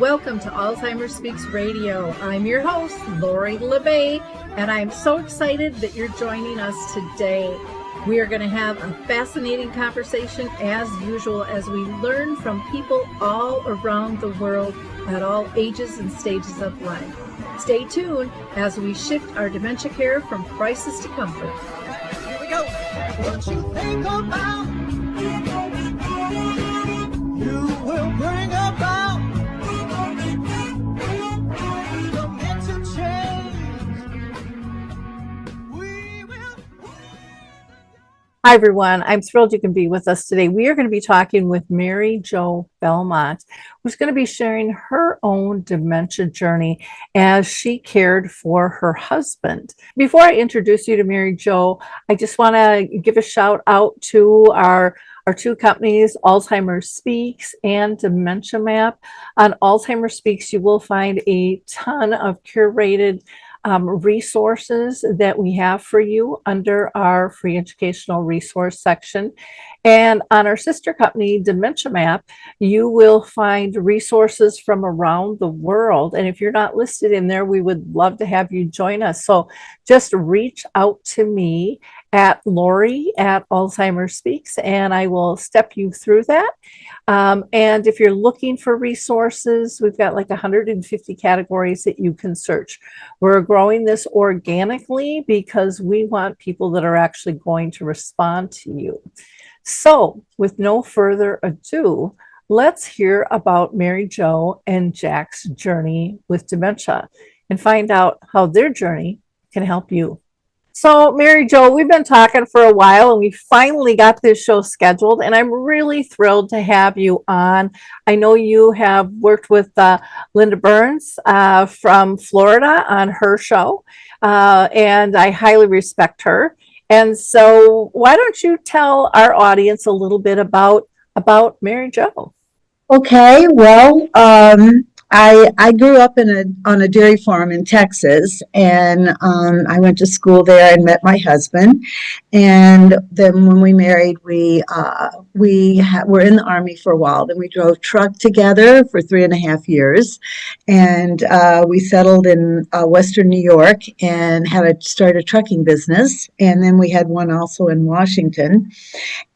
Welcome to Alzheimer Speaks Radio. I'm your host, Lori LeBay, and I'm so excited that you're joining us today. We are going to have a fascinating conversation as usual as we learn from people all around the world at all ages and stages of life. Stay tuned as we shift our dementia care from crisis to comfort. Here we go. What you think about, you will bring about dementia change. We will. Hi, everyone. I'm thrilled you can be with us today. We are going to be talking with Mary Jo Belmont, who's going to be sharing her own dementia journey as she cared for her husband. Before I introduce you to Mary Jo, I just want to give a shout out to our two companies, Alzheimer Speaks and Dementia Map. On Alzheimer Speaks, you will find a ton of curated resources that we have for you under our free educational resource section. And on our sister company, Dementia Map, you will find resources from around the world. And if you're not listed in there, we would love to have you join us. So just reach out to me at Lori at Alzheimer Speaks, and I will step you through that. And if you're looking for resources, we've got like 150 categories that you can search. We're growing this organically because we want people that are actually going to respond to you. So with no further ado, let's hear about Mary Jo and Jack's journey with dementia and find out how their journey can help you. So Mary Jo, we've been talking for a while and we finally got this show scheduled, and I'm really thrilled to have you on. I know you have worked with Linda Burns from Florida on her show, and I highly respect her. And so why don't you tell our audience a little bit about Mary Jo? Okay, well, I grew up on a dairy farm in Texas, and I went to school there and met my husband. And then when we married, we were in the Army for a while. Then we drove truck together for 3.5 years, and we settled in Western New York and started a trucking business. And then we had one also in Washington.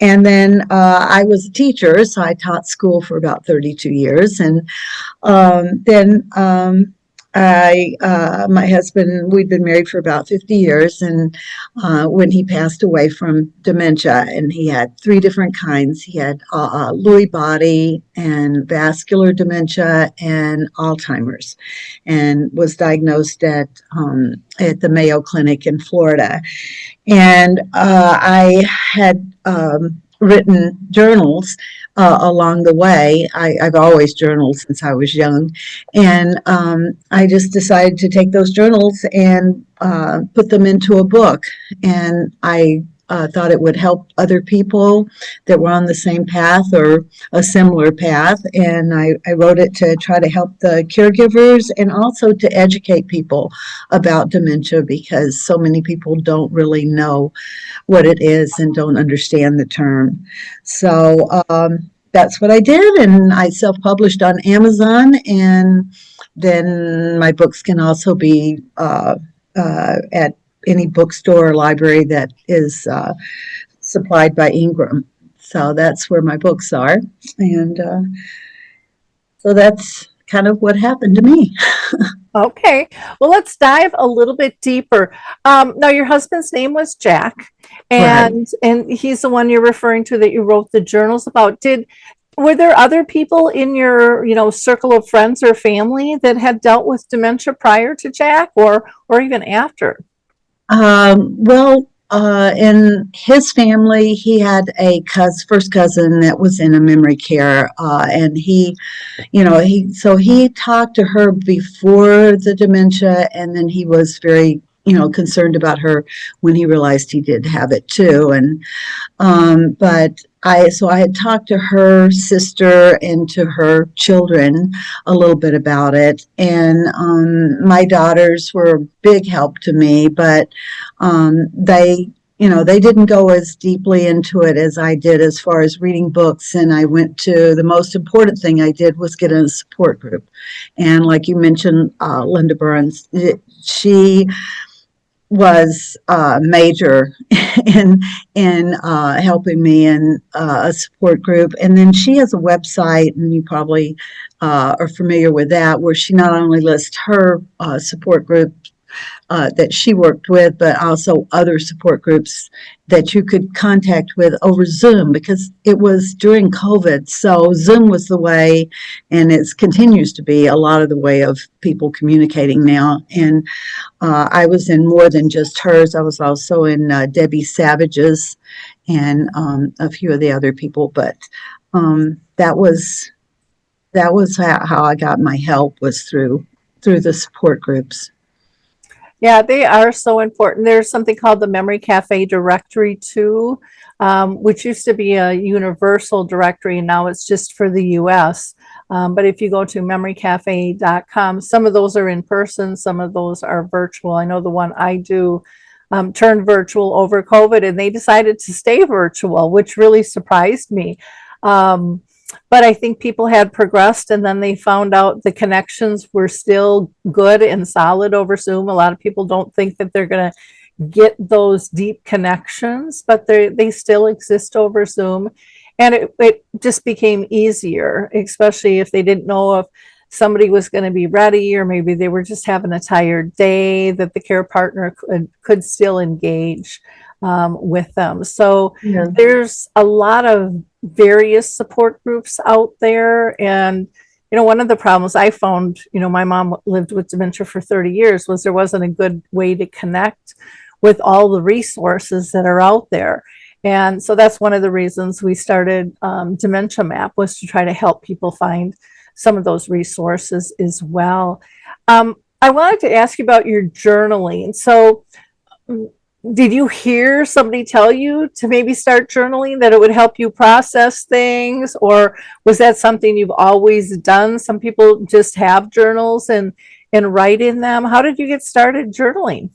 And then I was a teacher, so I taught school for about 32 years. And then my husband, we'd been married for about 50 years, and when he passed away from dementia, and he had 3 different kinds. He had Lewy body and vascular dementia and Alzheimer's, and was diagnosed at the Mayo Clinic in Florida. And I had written journals along the way. I've always journaled since I was young, and I just decided to take those journals and put them into a book. And I thought it would help other people that were on the same path or a similar path. And I wrote it to try to help the caregivers and also to educate people about dementia, because so many people don't really know what it is and don't understand the term. So that's what I did, and I self-published on Amazon, and then my books can also be at any bookstore or library that is supplied by Ingram. So that's where my books are. And so that's kind of what happened to me. Okay, well, let's dive a little bit deeper. Now, your husband's name was Jack, and he's the one you're referring to that you wrote the journals about. Were there other people in your, circle of friends or family that had dealt with dementia prior to Jack, or even after? In his family, he had a first cousin that was in a memory care, and he talked to her before the dementia, and then he was very, concerned about her when he realized he did have it too. And but I had talked to her sister and to her children a little bit about it, and my daughters were a big help to me, but they they didn't go as deeply into it as I did as far as reading books. And I went to the most important thing I did was get in a support group. And like you mentioned, Linda Burns, she was major in helping me in a support group. And then she has a website, and you probably are familiar with that, where she not only lists her support group that she worked with, but also other support groups that you could contact with over Zoom, because it was during COVID. So Zoom was the way, and it continues to be a lot of the way of people communicating now. And I was in more than just hers. I was also in Debbie Savage's and a few of the other people. But that was how I got my help, was through the support groups. Yeah, they are so important. There's something called the Memory Cafe directory too, which used to be a universal directory, and now it's just for the US. But if you go to memorycafe.com, some of those are in person, some of those are virtual. I know the one I do turned virtual over COVID, and they decided to stay virtual, which really surprised me. But I think people had progressed, and then they found out the connections were still good and solid over Zoom. A lot of people don't think that they're going to get those deep connections, but they still exist over Zoom. And it just became easier, especially if they didn't know if somebody was going to be ready, or maybe they were just having a tired day, that the care partner could still engage with them. So Yeah. there's a lot of various support groups out there. And, one of the problems I found, my mom lived with dementia for 30 years, was there wasn't a good way to connect with all the resources that are out there. And so that's one of the reasons we started Dementia Map, was to try to help people find some of those resources as well. I wanted to ask you about your journaling. So did you hear somebody tell you to maybe start journaling, that it would help you process things, or was that something you've always done? Some people just have journals and write in them. How did you get started journaling?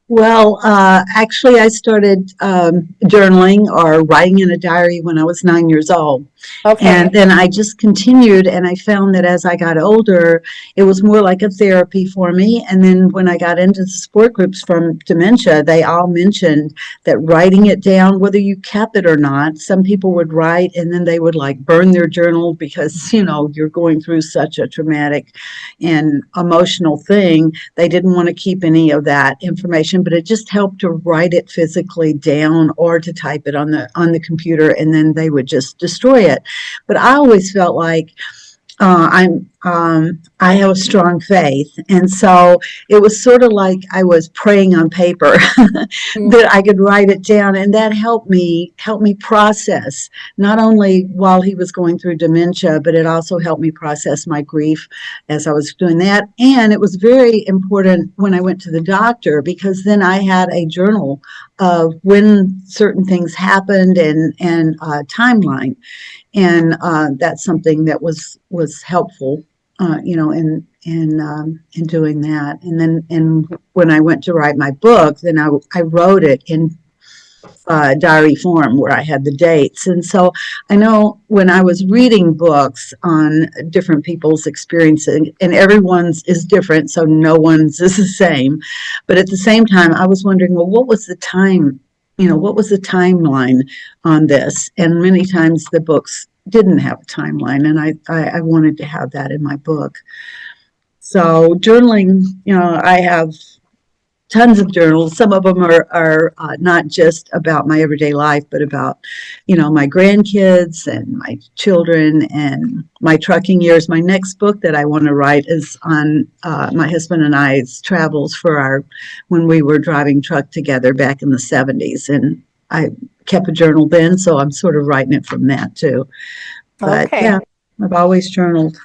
Well, actually, I started journaling or writing in a diary when I was 9 years old. Okay. And then I just continued, and I found that as I got older, it was more like a therapy for me. And then when I got into the support groups from dementia, they all mentioned that writing it down, whether you kept it or not, some people would write and then they would like burn their journal because, you're going through such a traumatic and emotional thing. They didn't want to keep any of that information, but it just helped to write it physically down or to type it on the computer, and then they would just destroy it. But I always felt like I have a strong faith, and so it was sort of like I was praying on paper that I could write it down, and that helped me process, not only while he was going through dementia, but it also helped me process my grief as I was doing that. And it was very important when I went to the doctor, because then I had a journal of when certain things happened and a timeline. And that's something that was helpful, in doing that. And when I went to write my book, then I wrote it in diary form, where I had the dates. And so I know when I was reading books on different people's experiences, and everyone's is different, so no one's is the same. But at the same time, I was wondering, well, what was the time? What was the timeline on this? And many times the books didn't have a timeline, and I wanted to have that in my book. So journaling, I have tons of journals. Some of them are not just about my everyday life, but about, my grandkids and my children and my trucking years. My next book that I want to write is on my husband and I's travels when we were driving truck together back in the 70s. And I kept a journal then, so I'm sort of writing it from that too. But Okay. yeah, I've always journaled.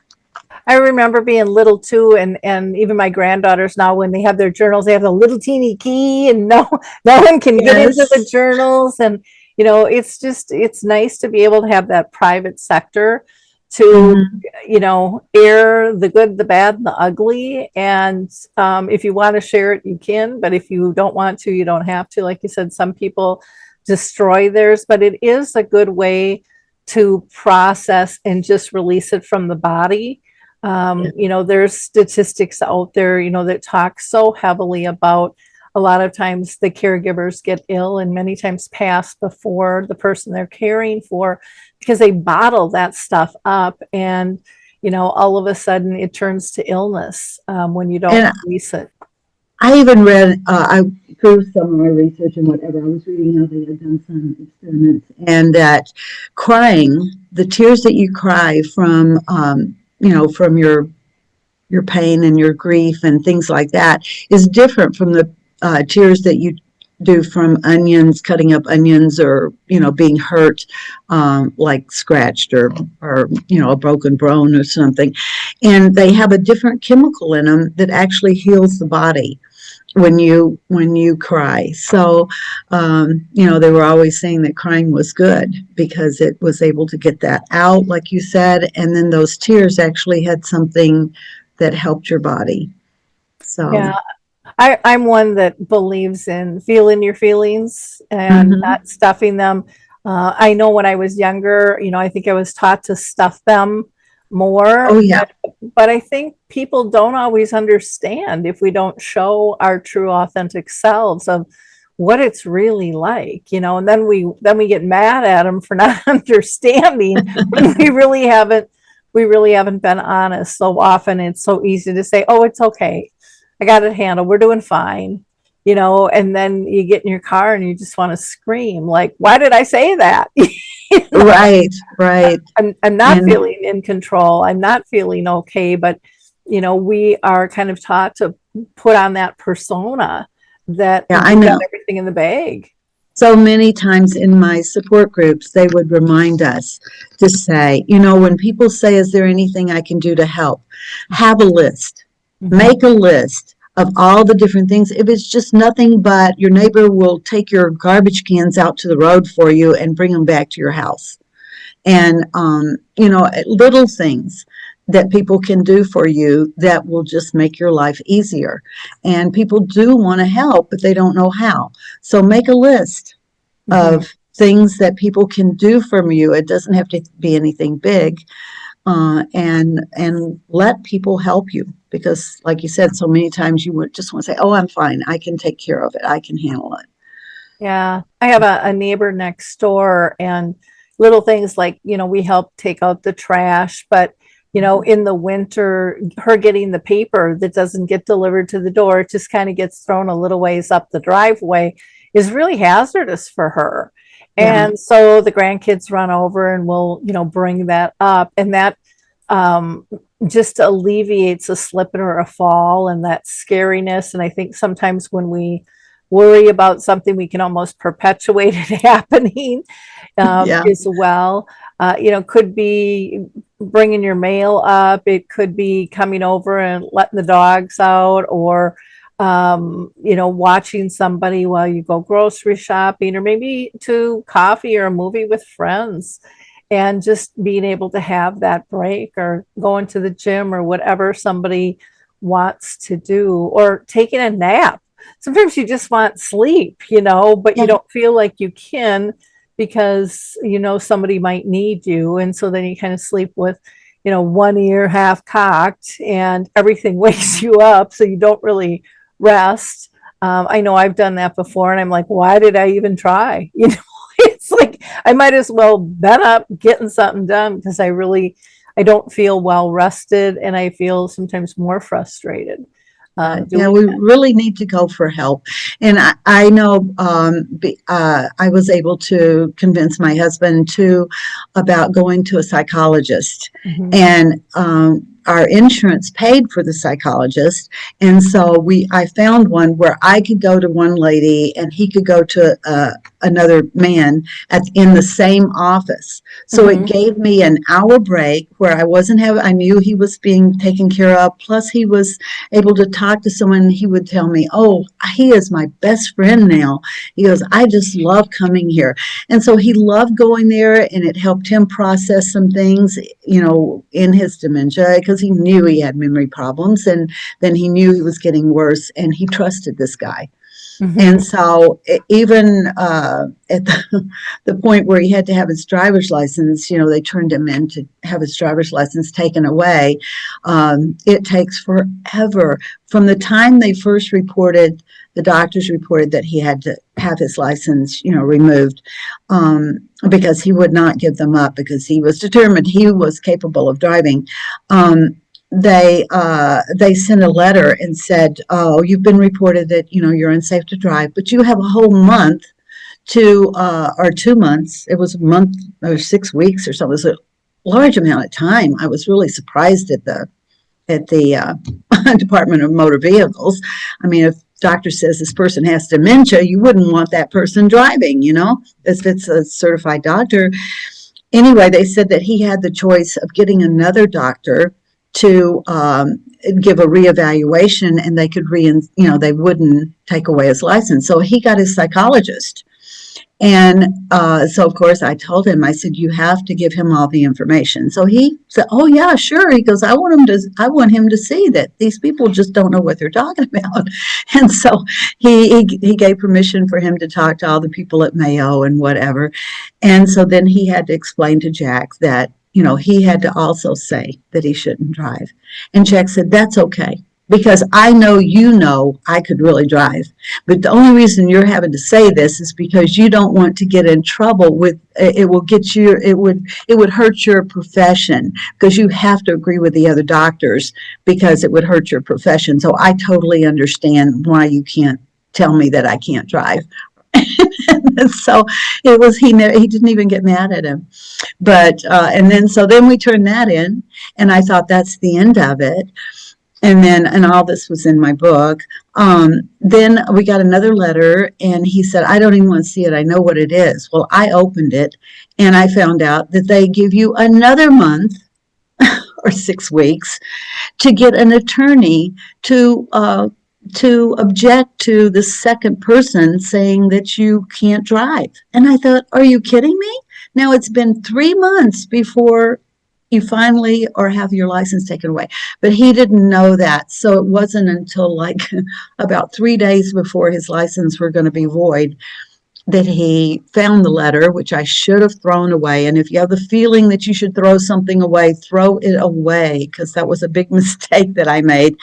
I remember being little too, and even my granddaughters now, when they have their journals, they have a little teeny key, and no one can get into the Yes. journals. And it's nice to be able to have that private sector to, Mhm. air the good, the bad, and the ugly. And if you want to share it, you can. But if you don't want to, you don't have to. Like you said, some people destroy theirs, but it is a good way to process and just release it from the body. There's statistics out there, that talk so heavily about a lot of times the caregivers get ill and many times pass before the person they're caring for because they bottle that stuff up, and all of a sudden it turns to illness when you don't And release it. I even read, through some of my research and whatever, I was reading how they had done some experiments, and that crying, the tears that you cry from, from your pain and your grief and things like that, is different from the tears that you do from cutting up onions, or being hurt, like scratched, or a broken bone or something. And they have a different chemical in them that actually heals the body when you cry. So they were always saying that crying was good because it was able to get that out, like you said, and then those tears actually had something that helped your body. So Yeah, I'm one that believes in feeling your feelings and mhm. not stuffing them. I know when I was younger, I think I was taught to stuff them more, Oh yeah. but I think people don't always understand if we don't show our true authentic selves of what it's really like, and then we get mad at them for not understanding when we really haven't been honest. So often it's so easy to say, oh, it's okay, I got it handled, we're doing fine, and then you get in your car and you just want to scream, like, why did I say that? You know, Right, right. I'm not And feeling in control. I'm not feeling okay. But, we are kind of taught to put on that persona that yeah, I we got know. everything in the bag. So many times in my support groups, they would remind us to say, when people say, is there anything I can do to help? Have a list. Mhm. Make a list of all the different things. If it's just nothing but your neighbor will take your garbage cans out to the road for you and bring them back to your house. And, little things that people can do for you that will just make your life easier. And people do want to help, but they don't know how. So make a list Mhm. of things that people can do for you. It doesn't have to be anything big, and let people help you, because, like you said, so many times you would just want to say, "Oh, I'm fine. I can take care of it. I can handle it." Yeah, I have a neighbor next door, and little things like, we help take out the trash, but, in the winter, her getting the paper that doesn't get delivered to the door, it just kind of gets thrown a little ways up the driveway, is really hazardous for her. Yeah, And so the grandkids run over and will, bring that up, and that um, just alleviates a slip or a fall and that scariness. And I think sometimes when we worry about something, we can almost perpetuate it happening yeah, as well. Could be bringing your mail up. It could be coming over and letting the dogs out, or watching somebody while you go grocery shopping, or maybe to coffee or a movie with friends, and just being able to have that break, or going to the gym, or whatever somebody wants to do, or taking a nap. Sometimes you just want sleep, but you yeah. don't feel like you can because somebody might need you. And so then you kind of sleep with one ear half cocked and everything wakes you up, so you don't really rest. I know I've done that before, and I'm like, why did I even try? It's like I might as well been up getting something done, because I don't feel well rested, and I feel sometimes more frustrated Yeah, doing we that. really need to go for help. And I know, I was able to convince my husband too about going to a psychologist. Mhm. And our insurance paid for the psychologist, and so I found one where I could go to one lady and he could go to another man in the same office. So it gave me an hour break where I knew he was being taken care of. Plus he was able to talk to someone. He would tell me, oh, he is my best friend now. He goes, I just love coming here. And so he loved going there, and it helped him process some things, in his dementia, because he knew he had memory problems, and then he knew he was getting worse, and he trusted this guy. And so even at the point where he had to have his driver's license, they turned him in to have his driver's license taken away. It takes forever. From the time they first reported, the doctors reported that he had to have his license, removed, because he would not give them up, because he was determined he was capable of driving. They sent a letter and said, oh, you've been reported that, you're unsafe to drive, but you have a whole month or 2 months. It was a month or 6 weeks or something. It was a large amount of time. I was really surprised at the Department of Motor Vehicles. I mean, if doctor says this person has dementia, you wouldn't want that person driving, if it's a certified doctor. Anyway, they said that he had the choice of getting another doctor to give a reevaluation, and they could they wouldn't take away his license. So he got his psychologist. And so, of course, I told him, I said, you have to give him all the information. So he said, oh, yeah, sure. He goes, I want him to see that these people just don't know what they're talking about. And so he gave permission for him to talk to all the people at Mayo and whatever. And so then he had to explain to Jack that, he had to also say that he shouldn't drive. And Jack said, that's okay, because I know I could really drive. But the only reason you're having to say this is because you don't want to get in trouble with it. It would hurt your profession, because you have to agree with the other doctors, because it would hurt your profession. So I totally understand why you can't tell me that I can't drive. So he didn't even get mad at him. But and then we turned that in, and I thought that's the end of it. And all this was in my book. Then we got another letter, and he said, I don't even want to see it. I know what it is. Well, I opened it, and I found out that they give you another month or 6 weeks to get an attorney to object to the second person saying that you can't drive. And I thought, are you kidding me? Now it's been 3 months before you finally have your license taken away. But he didn't know that. So it wasn't until about 3 days before his license were going to be void that he found the letter, which I should have thrown away. And if you have the feeling that you should throw something away, throw it away, because that was a big mistake that I made.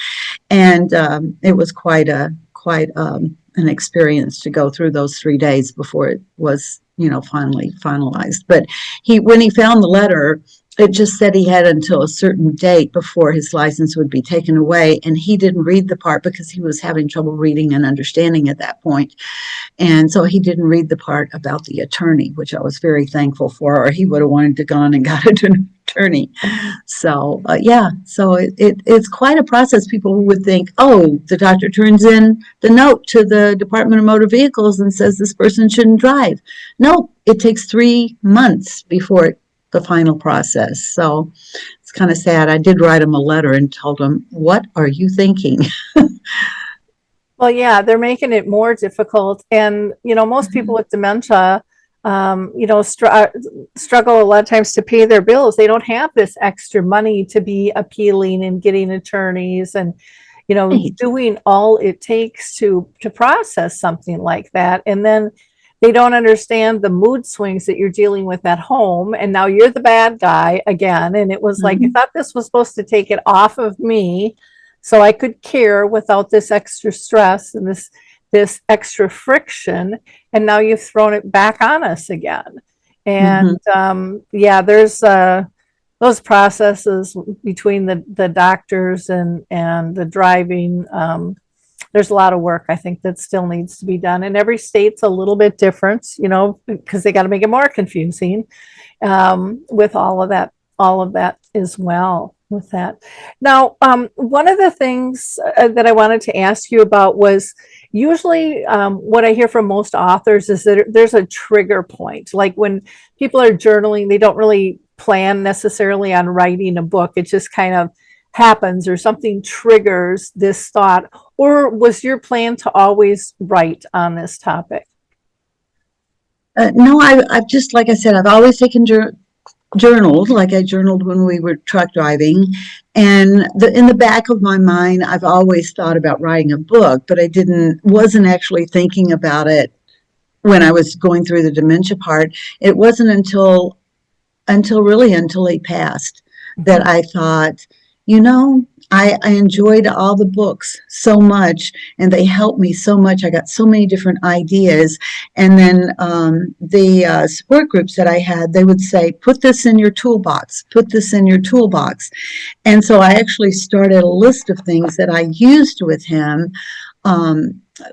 And it was quite an experience to go through those 3 days before it was, finally finalized. But when he found the letter, it just said he had until a certain date before his license would be taken away. And he didn't read the part because he was having trouble reading and understanding at that point. And so he didn't read the part about the attorney, which I was very thankful for, or he would have wanted to gone and got an attorney. So, so it's quite a process. People would think, oh, the doctor turns in the note to the Department of Motor Vehicles and says this person shouldn't drive. No, it takes 3 months before the final process. So it's kind of sad. I did write him a letter and told him, what are you thinking? Well, yeah, they're making it more difficult. And, most people with dementia, struggle a lot of times to pay their bills. They don't have this extra money to be appealing and getting attorneys and, doing all it takes to process something like that. And then they don't understand the mood swings that you're dealing with at home. And now you're the bad guy again. And it was like, I thought this was supposed to take it off of me so I could care without this extra stress and this extra friction. And now you've thrown it back on us again. And there's those processes between the doctors and the driving. There's a lot of work, I think, that still needs to be done. And every state's a little bit different, because they got to make it more confusing with all of that as well. with that. Now, one of the things that I wanted to ask you about was usually what I hear from most authors is that there's a trigger point. Like when people are journaling, they don't really plan necessarily on writing a book. It just kind of happens or something triggers this thought. Or was your plan to always write on this topic? No, I've just, like I said, I've always taken journaled, like I journaled when we were truck driving. And in the back of my mind, I've always thought about writing a book, but wasn't actually thinking about it when I was going through the dementia part. It wasn't until he passed that I thought, I enjoyed all the books so much, and they helped me so much. I got so many different ideas. And then the support groups that I had, they would say, put this in your toolbox, put this in your toolbox. And so I actually started a list of things that I used with him.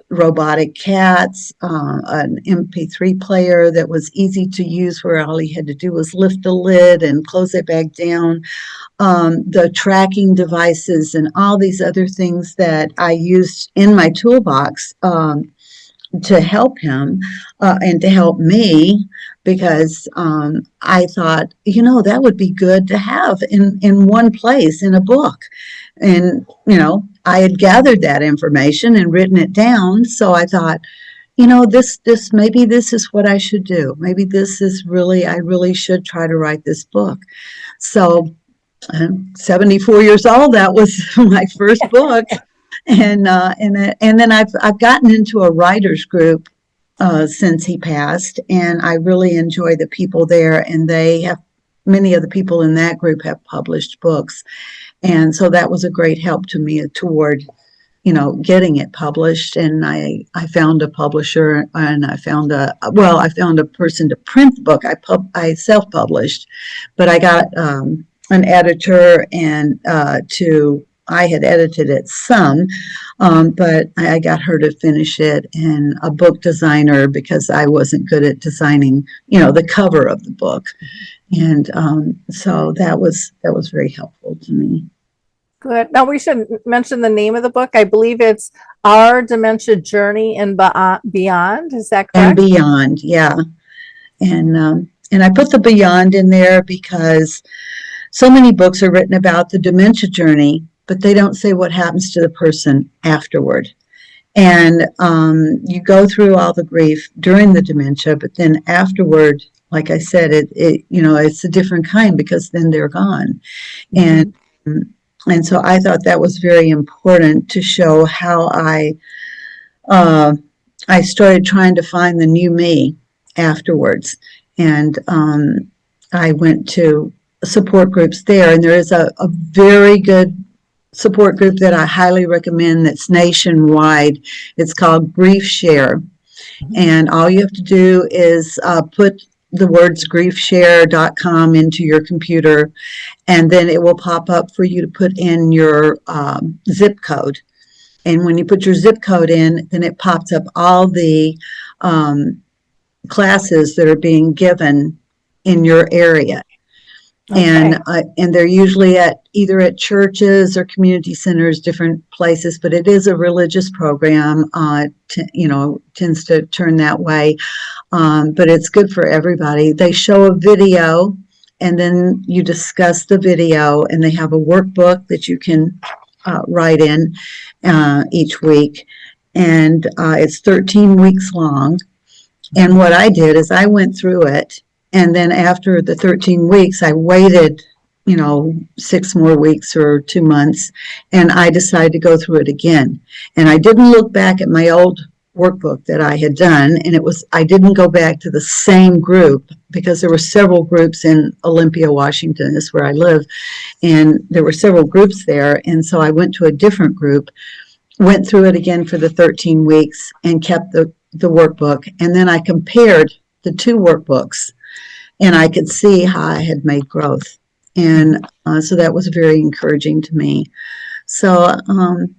Robotic cats, an MP3 player that was easy to use where all he had to do was lift the lid and close it back down, the tracking devices and all these other things that I used in my toolbox to help him and to help me, because I thought, that would be good to have in one place in a book. And, I had gathered that information and written it down. So I thought, maybe this is what I should do. Maybe I really should try to write this book. So I'm 74 years old. That was my first book. And then I've gotten into a writers group since he passed, and I really enjoy the people there. And many of the people in that group have published books, and so that was a great help to me toward, getting it published. And I found a publisher, and I found a person to print the book. I self-published, but I got an editor and I had edited it some, but I got her to finish it, and a book designer, because I wasn't good at designing, the cover of the book. And so that was very helpful to me. Good. Now we should mention the name of the book. I believe it's Our Dementia Journey and Beyond. Is that correct? And Beyond, yeah. And I put the Beyond in there because so many books are written about the dementia journey, but they don't say what happens to the person afterward. And you go through all the grief during the dementia, but then afterward, like I said, it's a different kind, because then they're gone. Mm-hmm. And so I thought that was very important to show how I started trying to find the new me afterwards. And I went to support groups there, and there is a very good support group that I highly recommend that's nationwide. It's called Grief Share. And all you have to do is put the words griefshare.com into your computer, and then it will pop up for you to put in your zip code. And when you put your zip code in, then it pops up all the classes that are being given in your area. Okay. And they're usually either at churches or community centers, different places, but it is a religious program, tends to turn that way. But it's good for everybody. They show a video, and then you discuss the video, and they have a workbook that you can write in each week. And it's 13 weeks long. And what I did is I went through it. And then after the 13 weeks, I waited, 6 more weeks or 2 months, and I decided to go through it again. And I didn't look back at my old workbook that I had done, and I didn't go back to the same group, because there were several groups in Olympia, Washington, is where I live, and there were several groups there. And so I went to a different group, went through it again for the 13 weeks, and kept the workbook. And then I compared the 2 workbooks, and I could see how I had made growth. And so that was very encouraging to me. So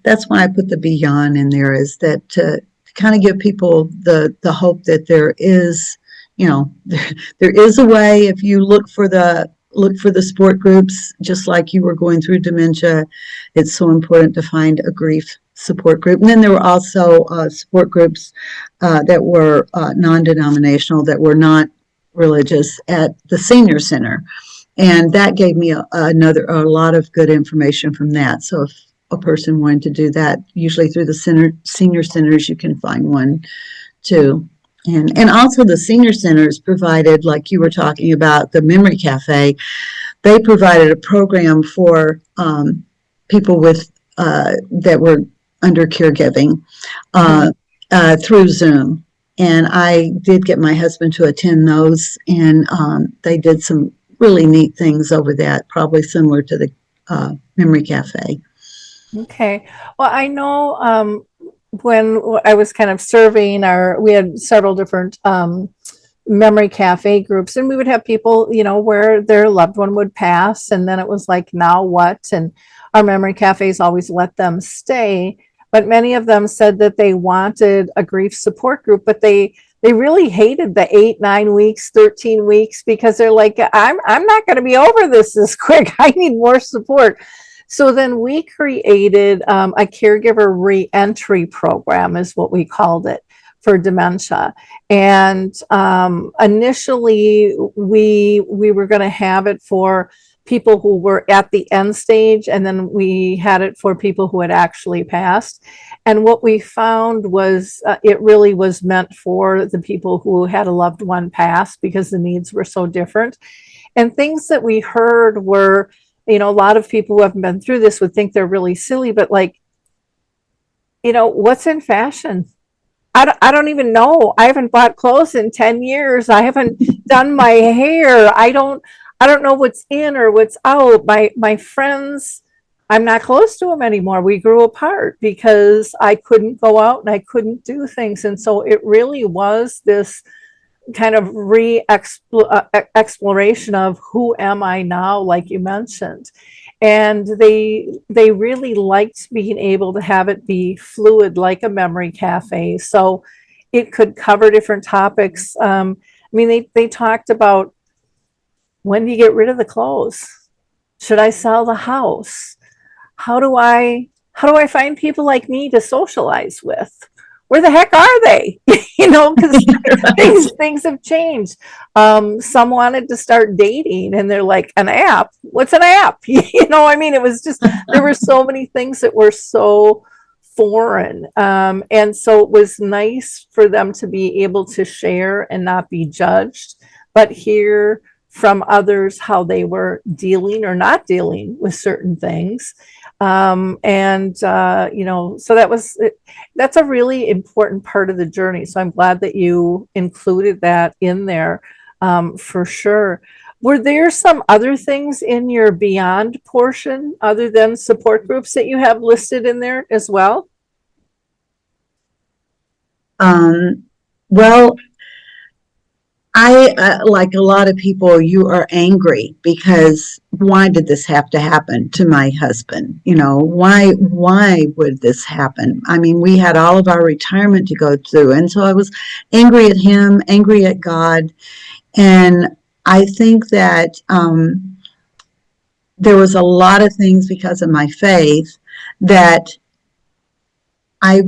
that's why I put the Beyond in there, is that to kind of give people the hope that there is, there is a way if you look for the look for the support groups, just like you were going through dementia. It's so important to find a grief support group. And then there were also support groups that were non-denominational, that were not religious, at the senior center. And that gave me a lot of good information from that. So if a person wanted to do that, usually through the senior centers, you can find one too. And also the senior centers provided, like you were talking about, the Memory Cafe, they provided a program for people with that were under caregiving through Zoom. And I did get my husband to attend those, and they did some really neat things over that, probably similar to the Memory Cafe. Okay. Well, I know when I was kind of surveying we had several different memory cafe groups, and we would have people, where their loved one would pass, and then it was like, now what? And our memory cafes always let them stay, but many of them said that they wanted a grief support group, but they really hated the 8, 9 weeks, 13 weeks, because they're like, I'm not going to be over this quick. I need more support. So then we created a caregiver reentry program, is what we called it, for dementia. And initially we were going to have it for people who were at the end stage, and then we had it for people who had actually passed. And what we found was it really was meant for the people who had a loved one pass, because the needs were so different. And things that we heard were, a lot of people who haven't been through this would think they're really silly, but like, what's in fashion? I don't even know. I haven't bought clothes in 10 years. I haven't done my hair. I don't know what's in or what's out. My friends, I'm not close to them anymore. We grew apart because I couldn't go out and I couldn't do things. And so it really was this kind of exploration of who am I now, like you mentioned. And they really liked being able to have it be fluid, like a memory cafe. So it could cover different topics. They talked about, when do you get rid of the clothes? Should I sell the house? How do I find people like me to socialize with? Where the heck are they? Because things have changed. Some wanted to start dating, and they're like, an app? What's an app? It was just, there were so many things that were so foreign. And so it was nice for them to be able to share and not be judged, but hear from others how they were dealing or not dealing with certain things. So that's a really important part of the journey. So I'm glad that you included that in there, for sure. Were there some other things in your Beyond portion other than support groups that you have listed in there as well? Well, I, like a lot of people, you are angry because why did this have to happen to my husband? Why would this happen? We had all of our retirement to go through. And so I was angry at him, angry at God. And I think that there was a lot of things because of my faith that I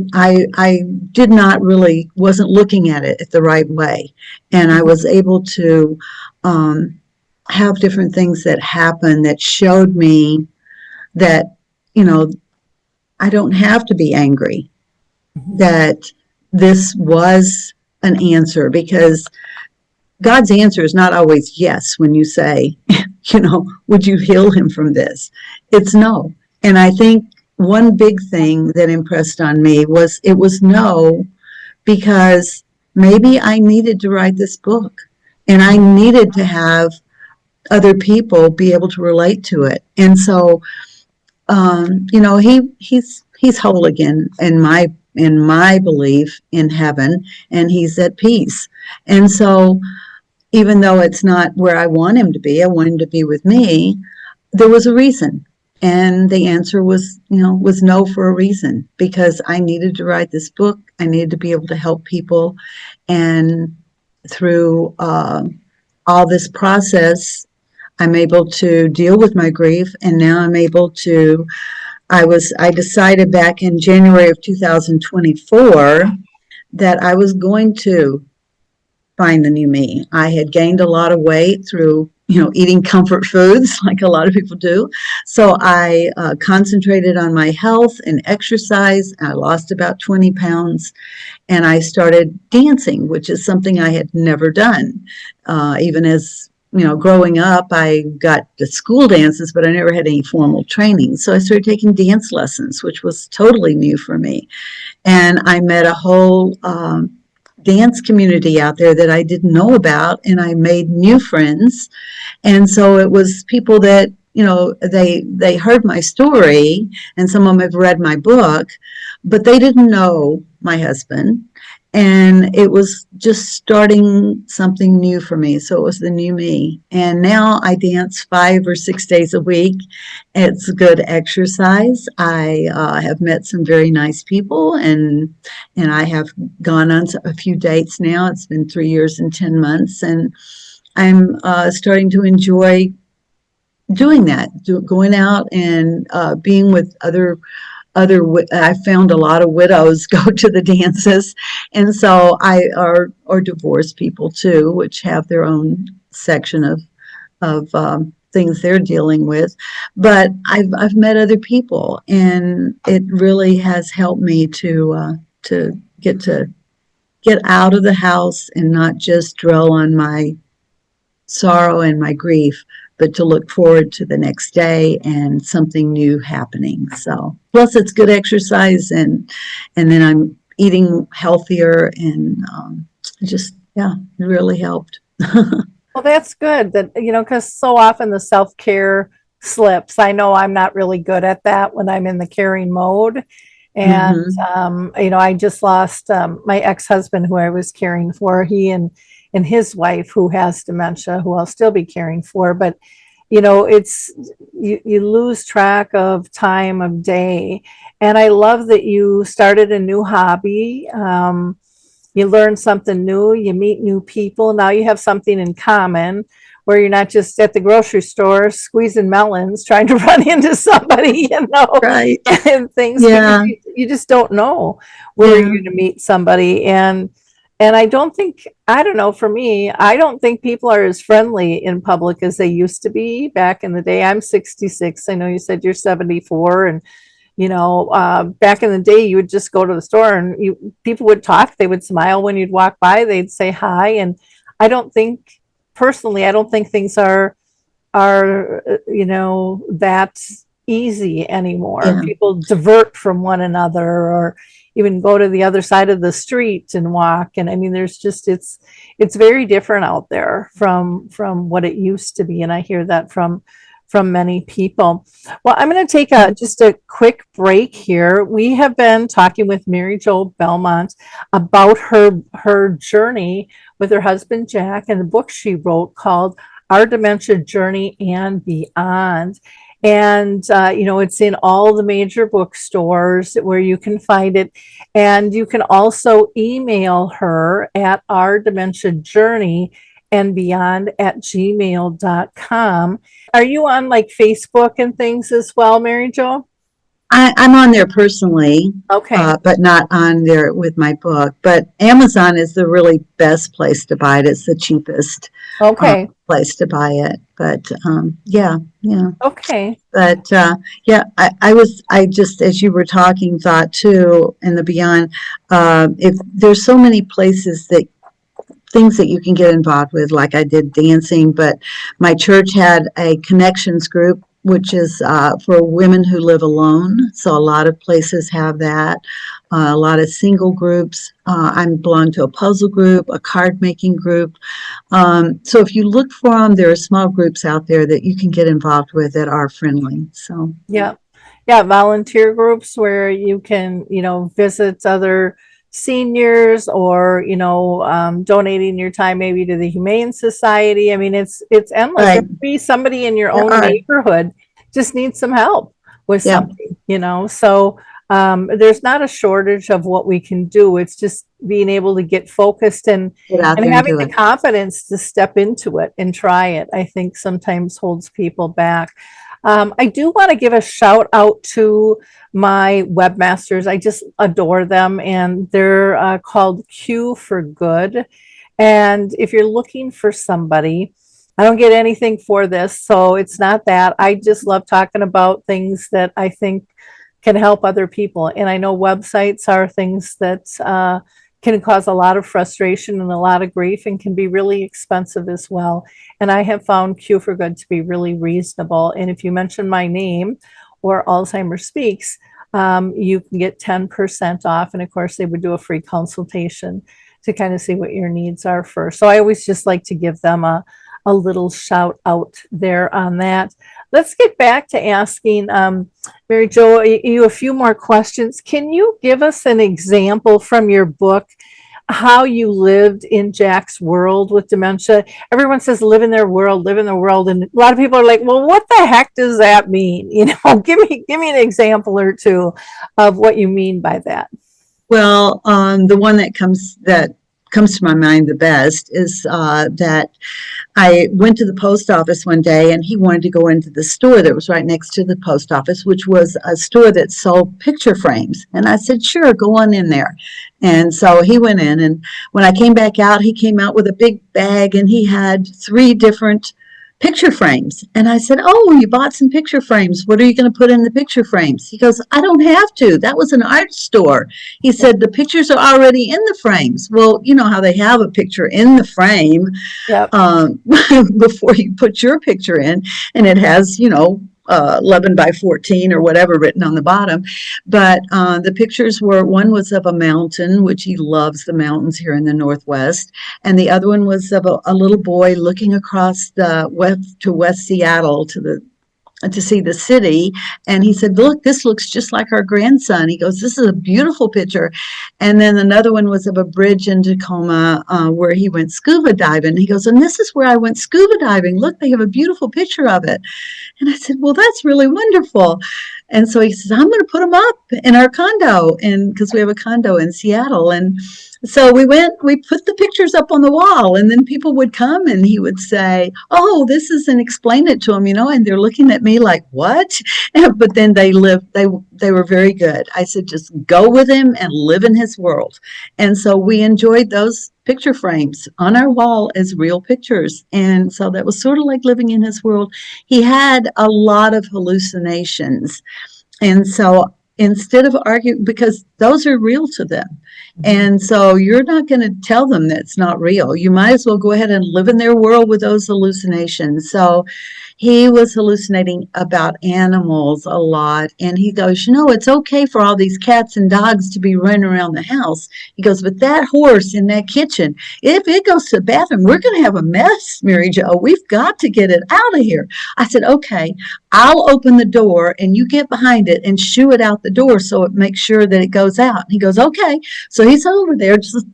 did not really, wasn't looking at it the right way. And I was able to have different things that happened that showed me that, I don't have to be angry, that this was an answer, because God's answer is not always yes when you say, would you heal him from this? It's no. And I think one big thing that impressed on me was it was no, because maybe I needed to write this book and I needed to have other people be able to relate to it. And so, he's whole again in my belief in heaven, and he's at peace. And so even though it's not where I want him to be, I want him to be with me, there was a reason. And the answer was no for a reason, because I needed to write this book. I needed to be able to help people. And through all this process, I'm able to deal with my grief, and now I'm able to. I decided back in January of 2024 that I was going to find the new me. I had gained a lot of weight through, eating comfort foods like a lot of people do. So I concentrated on my health and exercise. I lost about 20 pounds, and I started dancing, which is something I had never done. Even as growing up, I got the school dances, but I never had any formal training. So I started taking dance lessons, which was totally new for me. And I met a whole dance community out there that I didn't know about, and I made new friends. And so it was people that, they heard my story, and some of them have read my book, but they didn't know my husband. And it was just starting something new for me. So it was the new me. And now I dance 5 or 6 days a week. It's good exercise. I have met some very nice people, and I have gone on a few dates now. It's been 3 years and 10 months. And I'm starting to enjoy doing that, going out and being with other. I found a lot of widows go to the dances, and so or divorced people too, which have their own section of things they're dealing with. But I've met other people, and it really has helped me to get out of the house and not just dwell on my sorrow and my grief, but to look forward to the next day and something new happening. So plus it's good exercise, and then I'm eating healthier, and it really helped. Well, that's good that, because so often the self-care slips. I know I'm not really good at that when I'm in the caring mode. And, I just lost my ex-husband who I was caring for. He and his wife, who has dementia, who I'll still be caring for. But, it's you lose track of time of day. And I love that you started a new hobby. You learn something new, you meet new people. Now you have something in common where you're not just at the grocery store squeezing melons trying to run into somebody, Right. and things. Yeah. You just don't know where you're going to meet somebody. And I don't know, for me, I don't think people are as friendly in public as they used to be back in the day. I'm 66. I know you said you're 74, and back in the day, you would just go to the store and people would talk. They would smile when you'd walk by. They'd say hi. And I don't think things are that easy anymore. Yeah. People divert from one another, or even go to the other side of the street and walk. And I mean, there's just, it's very different out there from what it used to be. And I hear that from many people. Well, I'm going to take just a quick break here. We have been talking with Mary Jo Belmont about her journey with her husband, Jack, and the book she wrote called Our Dementia Journey and Beyond. And, it's in all the major bookstores where you can find it. And you can also email her at ourdementiajourneyandbeyond@gmail.com. Are you on like Facebook and things as well, Mary Jo? I'm on there personally, Okay. but not on there with my book. But Amazon is the really best place to buy it. It's the cheapest Okay. place to buy it. But yeah. Okay. But I just, as you were talking, thought too, in the Beyond, if there's so many places things that you can get involved with, like I did dancing, but my church had a connections group, which is for women who live alone. So a lot of places have that, a lot of single groups. I belong to a puzzle group, a card making group. So if you look for them, there are small groups out there that you can get involved with that are friendly. So Yeah. Volunteer groups where you can, visit other seniors, or donating your time maybe to the Humane Society. I mean, it's endless. Right. Maybe somebody in your There own are. neighborhood just needs some help with Yeah. something, so there's not a shortage of what we can do. It's just being able to get focused and Get out there and having do the it. confidence to step into it and try it, I think sometimes holds people back. I do want to give a shout out to my webmasters. I just adore them, and they're called Q for Good. And if you're looking for somebody, I don't get anything for this, so it's not that. I just love talking about things that I think can help other people. And I know websites are things that can cause a lot of frustration and a lot of grief and can be really expensive as well. And I have found Q for Good to be really reasonable. And if you mention my name or Alzheimer Speaks, you can get 10% off. And of course, they would do a free consultation to kind of see what your needs are first. So I always just like to give them a little shout out there on that. Let's get back to asking Mary Jo, you a few more questions. Can you give us an example from your book how you lived in Jack's world with dementia? Everyone says live in their world, live in the world, and a lot of people are like, well, what the heck does that mean? You know, give me an example or two of what you mean by that. Well, the one that comes to my mind the best is that I went to the post office one day, and he wanted to go into the store that was right next to the post office, which was a store that sold picture frames. And I said, sure, go on in there. And so he went in, and when I came back out, he came out with a big bag, and he had 3 different picture frames. And I said, oh, you bought some picture frames. What are you going to put in the picture frames? He goes, I don't have to. That was an art store. He said, the pictures are already in the frames. Well, you know how they have a picture in the frame Yep. before you put your picture in, and it has, 11 by 14 or whatever written on the bottom. But the pictures one was of a mountain, which he loves the mountains here in the Northwest. And the other one was of a little boy looking across the West Seattle to see the city. And he said, look, this looks just like our grandson. He goes, this is a beautiful picture. And then another one was of a bridge in Tacoma where he went scuba diving. He goes, and this is where I went scuba diving. Look, they have a beautiful picture of it. And I said, well, that's really wonderful. And so he says, I'm going to put them up in our condo, and because we have a condo in Seattle. And so we put the pictures up on the wall, and then people would come and he would say, oh, this is, and explain it to them, and they're looking at me like, what? But then they were very good. I said, just go with him and live in his world. And so we enjoyed those picture frames on our wall as real pictures. And so that was sort of like living in his world. He had a lot of hallucinations. And so instead of arguing, because those are real to them. And so you're not going to tell them that's not real. You might as well go ahead and live in their world with those hallucinations. So he was hallucinating about animals a lot. And he goes, it's okay for all these cats and dogs to be running around the house. He goes, but that horse in that kitchen, if it goes to the bathroom, we're going to have a mess, Mary Jo. We've got to get it out of here. I said, okay, I'll open the door and you get behind it and shoo it out the door so it makes sure that it goes out. And he goes, okay. So he's over there just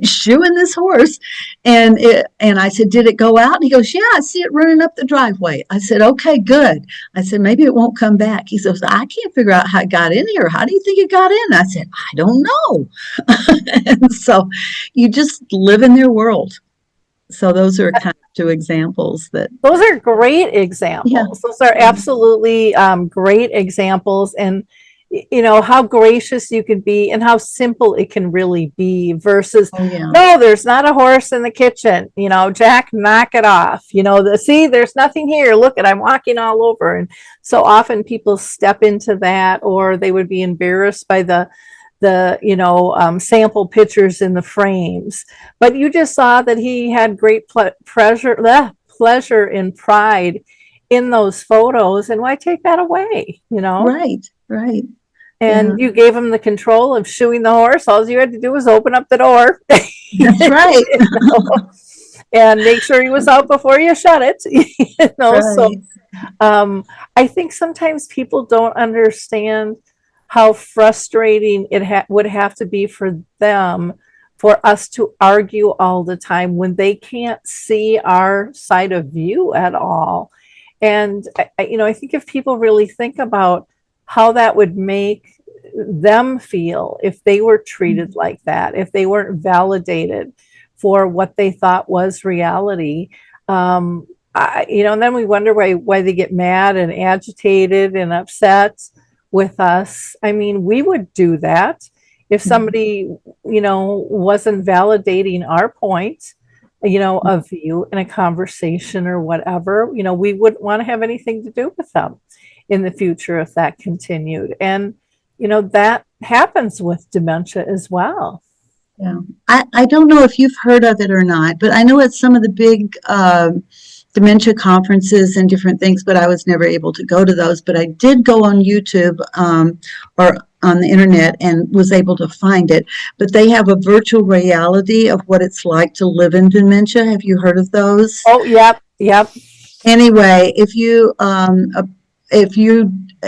shooing this horse. And I said, did it go out? And he goes, yeah, I see it running up the driveway. I said, okay, good. I said, maybe it won't come back. He says, I can't figure out how it got in here. How do you think it got in? I said, I don't know. And so you just live in their world. So those are kind of 2 examples that. Those are great examples. Yeah. Those are absolutely great examples. And how gracious you could be and how simple it can really be versus, no, there's not a horse in the kitchen, Jack, knock it off, see, there's nothing here. Look I'm walking all over. And so often people step into that, or they would be embarrassed by the sample pictures in the frames. But you just saw that he had great pleasure and pride in those photos. And why take that away, Right. And you gave him the control of shoeing the horse. All you had to do was open up the door. That's right. And make sure he was out before you shut it. Right. So I think sometimes people don't understand how frustrating it would have to be for them for us to argue all the time when they can't see our side of view at all. And I think if people really think about how that would make them feel if they were treated like that, if they weren't validated for what they thought was reality. And then we wonder why they get mad and agitated and upset with us. I mean, we would do that if somebody, wasn't validating our point, of view in a conversation or whatever. We wouldn't want to have anything to do with them in the future if that continued. And, that happens with dementia as well. Yeah. I don't know if you've heard of it or not, but I know at some of the big dementia conferences and different things, but I was never able to go to those. But I did go on YouTube or on the internet and was able to find it. But they have a virtual reality of what it's like to live in dementia. Have you heard of those? Oh, yep. Anyway, if you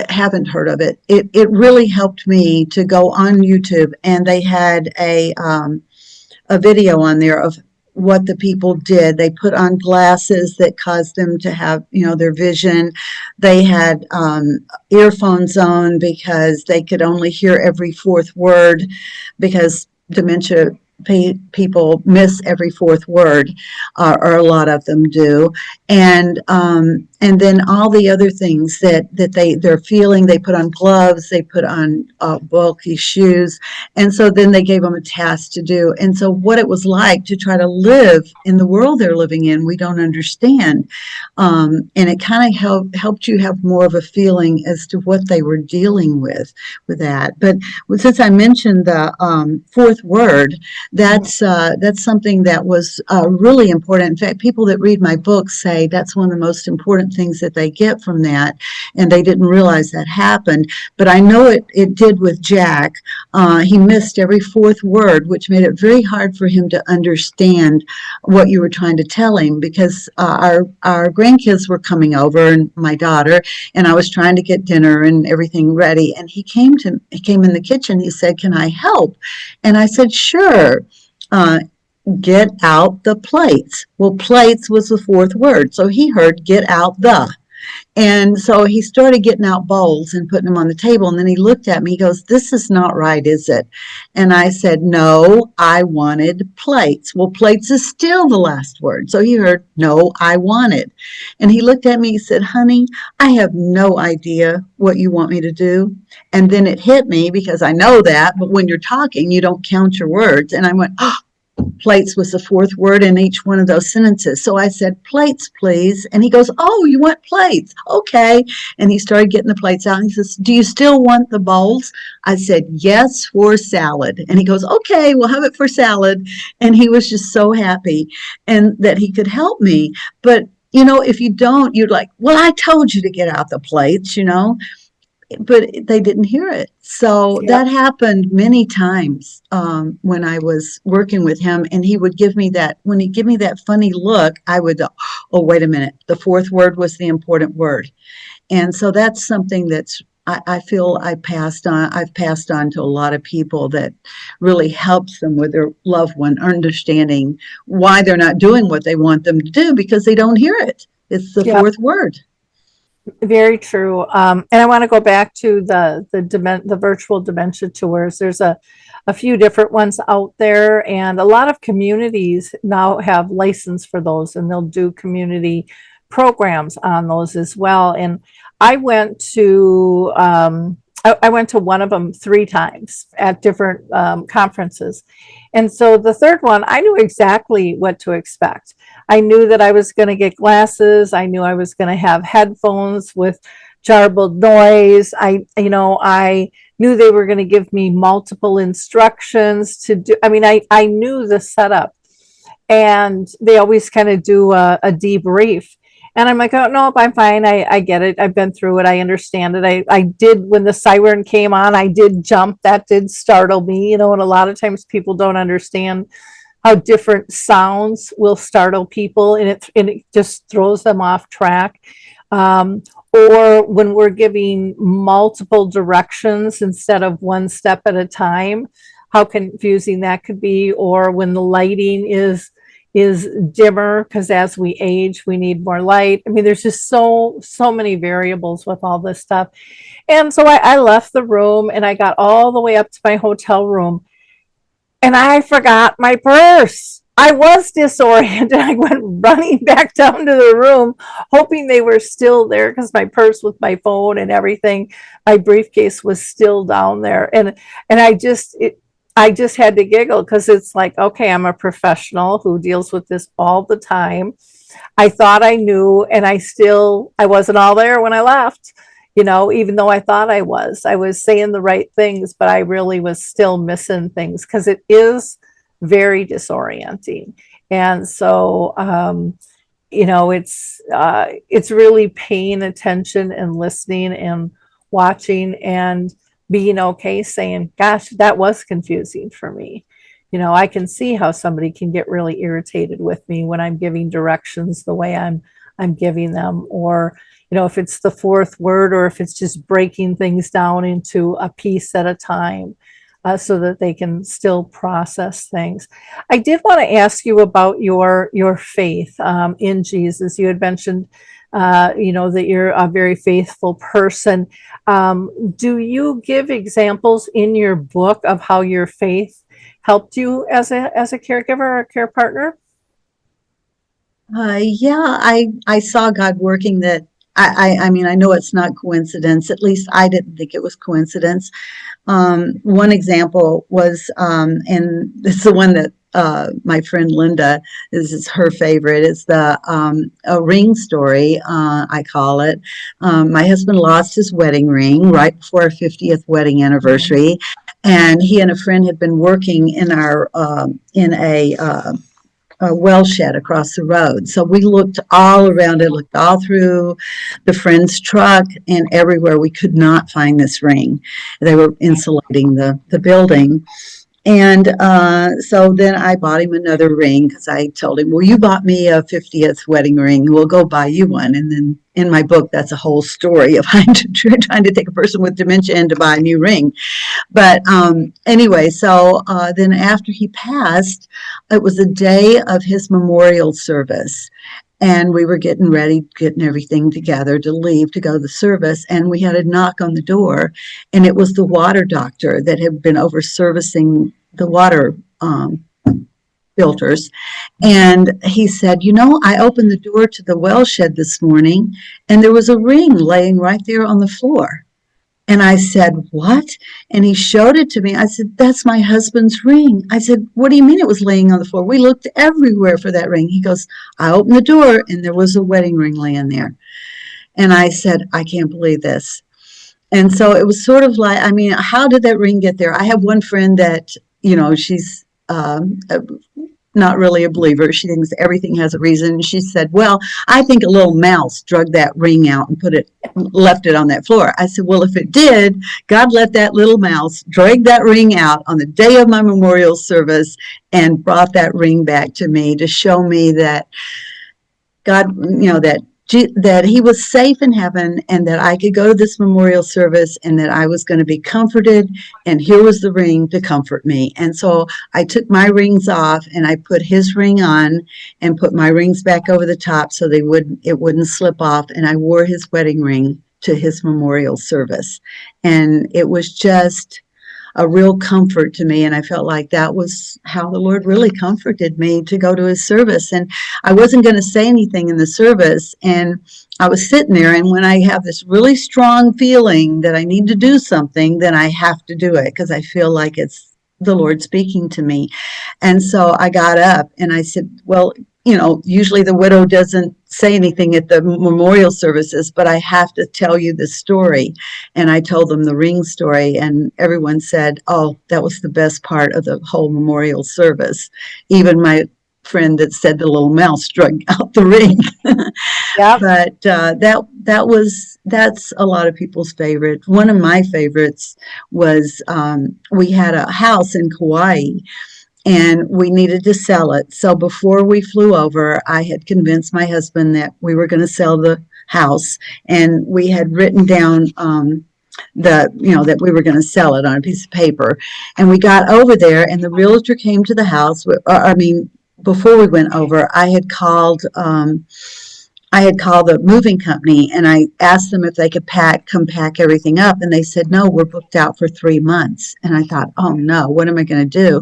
haven't heard of it, it really helped me to go on YouTube, and they had a video on there of what the people did. They put on glasses that caused them to have, their vision. They had earphones on because they could only hear every fourth word, because dementia people miss every fourth word, or a lot of them do, and then all the other things that they're feeling. They put on gloves, they put on bulky shoes, and so then they gave them a task to do. And so what it was like to try to live in the world they're living in, we don't understand, and it kind of helped you have more of a feeling as to what they were dealing with that. But since I mentioned the fourth word, that's something that was really important. In fact, people that read my book say that's one of the most important things that they get from that, and they didn't realize that happened. But I know it did with Jack. He missed every fourth word, which made it very hard for him to understand what you were trying to tell him, because our grandkids were coming over, and my daughter, and I was trying to get dinner and everything ready, and he came in the kitchen. He said, "Can I help?" And I said, "Sure. Get out the plates." Well, plates was the fourth word. So he heard get out the. And so he started getting out bowls and putting them on the table. And then he looked at me. He goes, "This is not right, is it?" And I said, "No, I wanted plates." Well, plates is still the last word. So he heard, "No, I wanted." And he looked at me. He said, "Honey, I have no idea what you want me to do." And then it hit me, because I know that, but when you're talking, you don't count your words. And I went, "Oh, plates was the fourth word in each one of those sentences." So I said, "Plates, please." And he goes, "Oh, you want plates? Okay." And he started getting the plates out. And he says, "Do you still want the bowls?" I said, "Yes, for salad." And he goes, "Okay, we'll have it for salad." And he was just so happy and that he could help me. But, if you don't, you're like, "Well, I told you to get out the plates, but they didn't hear it. So that happened many times when I was working with him, and he would give me that. When he'd give me that funny look, I would, "Oh, wait a minute. The fourth word was the important word." And so that's something that's, I feel I've passed on to a lot of people, that really helps them with their loved one understanding why they're not doing what they want them to do, because they don't hear it. It's the fourth word. Very true. And I want to go back to the virtual dementia tours. There's a few different ones out there, and a lot of communities now have license for those, and they'll do community programs on those as well. And I went to one of them 3 times at different conferences. And so the third one, I knew exactly what to expect. I knew that I was going to get glasses. I knew I was going to have headphones with jarbled noise. I knew they were going to give me multiple instructions to do. I mean, I knew the setup, and they always kind of do a debrief. And I'm like, "Oh, no, I'm fine. I get it. I've been through it. I understand it." I did, when the siren came on, I did jump. That did startle me, and a lot of times people don't understand how different sounds will startle people, and it just throws them off track. Or when we're giving multiple directions instead of one step at a time, how confusing that could be. Or when the lighting is, is dimmer because as we age, we need more light. I mean, there's just so many variables with all this stuff. And so I left the room and I got all the way up to my hotel room and I forgot my purse. I was disoriented. I went running back down to the room, hoping they were still there because my purse with my phone and everything, my briefcase was still down there. And I just had to giggle because it's like, okay, I'm a professional who deals with this all the time. I thought I knew, and I wasn't all there when I left, even though I thought I was saying the right things, but I really was still missing things because it is very disorienting. And so, it's really paying attention and listening and watching and being okay saying, gosh, that was confusing for me. I can see how somebody can get really irritated with me when I'm giving directions the way I'm giving them, or if it's the fourth word, or if it's just breaking things down into a piece at a time, so that they can still process things. I did want to ask you about your faith in Jesus. You had mentioned, that you're a very faithful person. Do you give examples in your book of how your faith helped you as a caregiver or a care partner? Yeah, I saw God working that. I mean, I know it's not coincidence. At least I didn't think it was coincidence. One example was, and it's the one that my friend Linda, this is her favorite. It's the a ring story, I call it. My husband lost his wedding ring right before our 50th wedding anniversary, and he and a friend had been working in our in a well shed across the road. So we looked all around it, looked all through the friend's truck and everywhere. We could not find this ring. They were insulating the building. And so then I bought him another ring because I told him, well, you bought me a 50th wedding ring. We'll go buy you one. And then in my book, that's a whole story of trying to take a person with dementia in to buy a new ring. But anyway, so then after he passed, it was the day of his memorial service. And we were getting ready, getting everything together to leave to go to the service. And we had a knock on the door. And it was the water doctor that had been over servicing the water filters. And he said, I opened the door to the well shed this morning and there was a ring laying right there on the floor. And I said, what? And he showed it to me. I said, that's my husband's ring. I said, what do you mean it was laying on the floor? We looked everywhere for that ring. He goes, I opened the door and there was a wedding ring laying there. And I said, I can't believe this. And so it was sort of like, I mean, how did that ring get there? I have one friend that, she's not really a believer. She thinks everything has a reason. She said, well, I think a little mouse drug that ring out and left it on that floor. I said, well, if it did, God let that little mouse drag that ring out on the day of my memorial service and brought that ring back to me to show me that God, that he was safe in heaven and that I could go to this memorial service and that I was going to be comforted. And here was the ring to comfort me. And so I took my rings off and I put his ring on and put my rings back over the top so it wouldn't slip off. And I wore his wedding ring to his memorial service. And it was just a real comfort to me. And I felt like that was how the Lord really comforted me to go to his service. And I wasn't going to say anything in the service. And I was sitting there. And when I have this really strong feeling that I need to do something, then I have to do it because I feel like it's the Lord speaking to me. And so I got up and I said, well, usually the widow doesn't say anything at the memorial services, but I have to tell you the story. And I told them the ring story, and everyone said, oh, that was the best part of the whole memorial service. Even my friend that said the little mouse drug out the ring. Yeah. But that's a lot of people's favorite. One of my favorites was we had a house in Kauai and we needed to sell it. So before we flew over, I had convinced my husband that we were going to sell the house, and we had written down that we were going to sell it on a piece of paper. And we got over there and the realtor came to the house. before we went over, I had called the moving company and I asked them if they could come pack everything up. And they said, no, we're booked out for 3 months. And I thought, oh no, what am I going to do?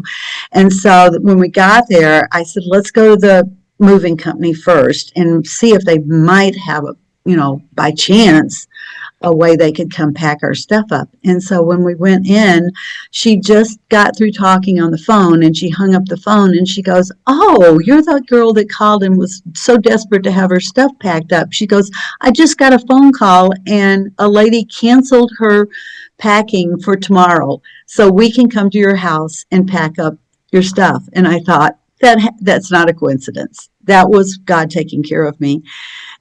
And so when we got there, I said, let's go to the moving company first and see if they might have by chance, a way they could come pack our stuff up. And so when we went in, she just got through talking on the phone and she hung up the phone and she goes, oh, you're the girl that called and was so desperate to have her stuff packed up. She goes, I just got a phone call and a lady canceled her packing for tomorrow. So we can come to your house and pack up your stuff. And I thought, that's not a coincidence. That was God taking care of me.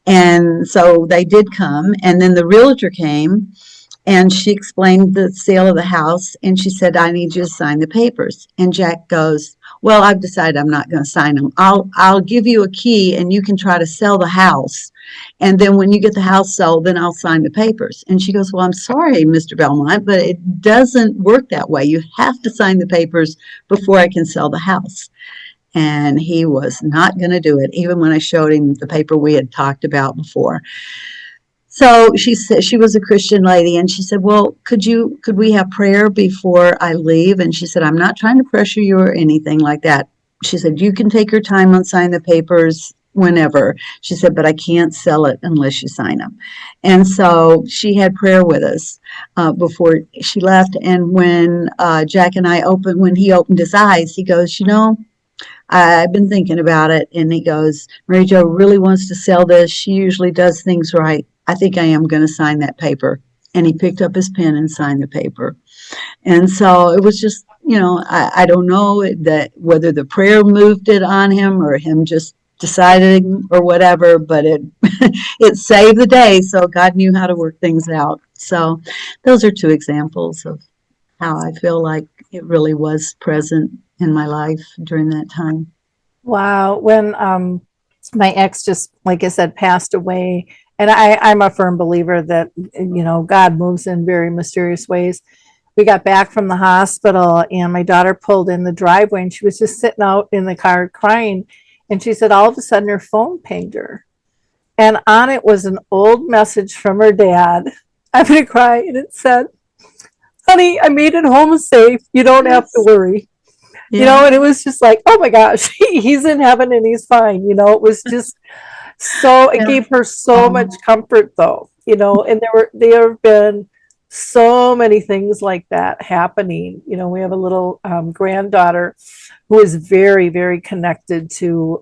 And so they did come, and then the realtor came and she explained the sale of the house and she said, I need you to sign the papers. And Jack goes, well, I've decided I'm not going to sign them. I'll give you a key and you can try to sell the house. And then when you get the house sold, then I'll sign the papers. And she goes, well, I'm sorry, Mr. Belmont, but it doesn't work that way. You have to sign the papers before I can sell the house. And he was not going to do it, even when I showed him the paper we had talked about before. So she said, she was a Christian lady, and she said, well, could we have prayer before I leave? And she said, I'm not trying to pressure you or anything like that. She said, you can take your time on signing the papers whenever. She said, but I can't sell it unless you sign them. And so she had prayer with us before she left. And when Jack and when he opened his eyes, he goes, I've been thinking about it. And he goes, Mary Jo really wants to sell this. She usually does things right. I think I am going to sign that paper. And he picked up his pen and signed the paper. And so it was just, I don't know that whether the prayer moved it on him or him just deciding or whatever, but it it saved the day. So God knew how to work things out. So those are two examples of how I feel like it really was present in my life during that time. Wow. When my ex just, like I said, passed away, and I'm a firm believer that, God moves in very mysterious ways. We got back from the hospital and my daughter pulled in the driveway and she was just sitting out in the car crying. And she said all of a sudden her phone pinged her. And on it was an old message from her dad. I'm going to cry. And it said, honey, I made it home safe. You don't have to worry. Yeah. And it was just like, oh my gosh, he's in heaven and he's fine. It was just it gave her so much comfort though, and there have been so many things like that happening. We have a little granddaughter who is very, very connected to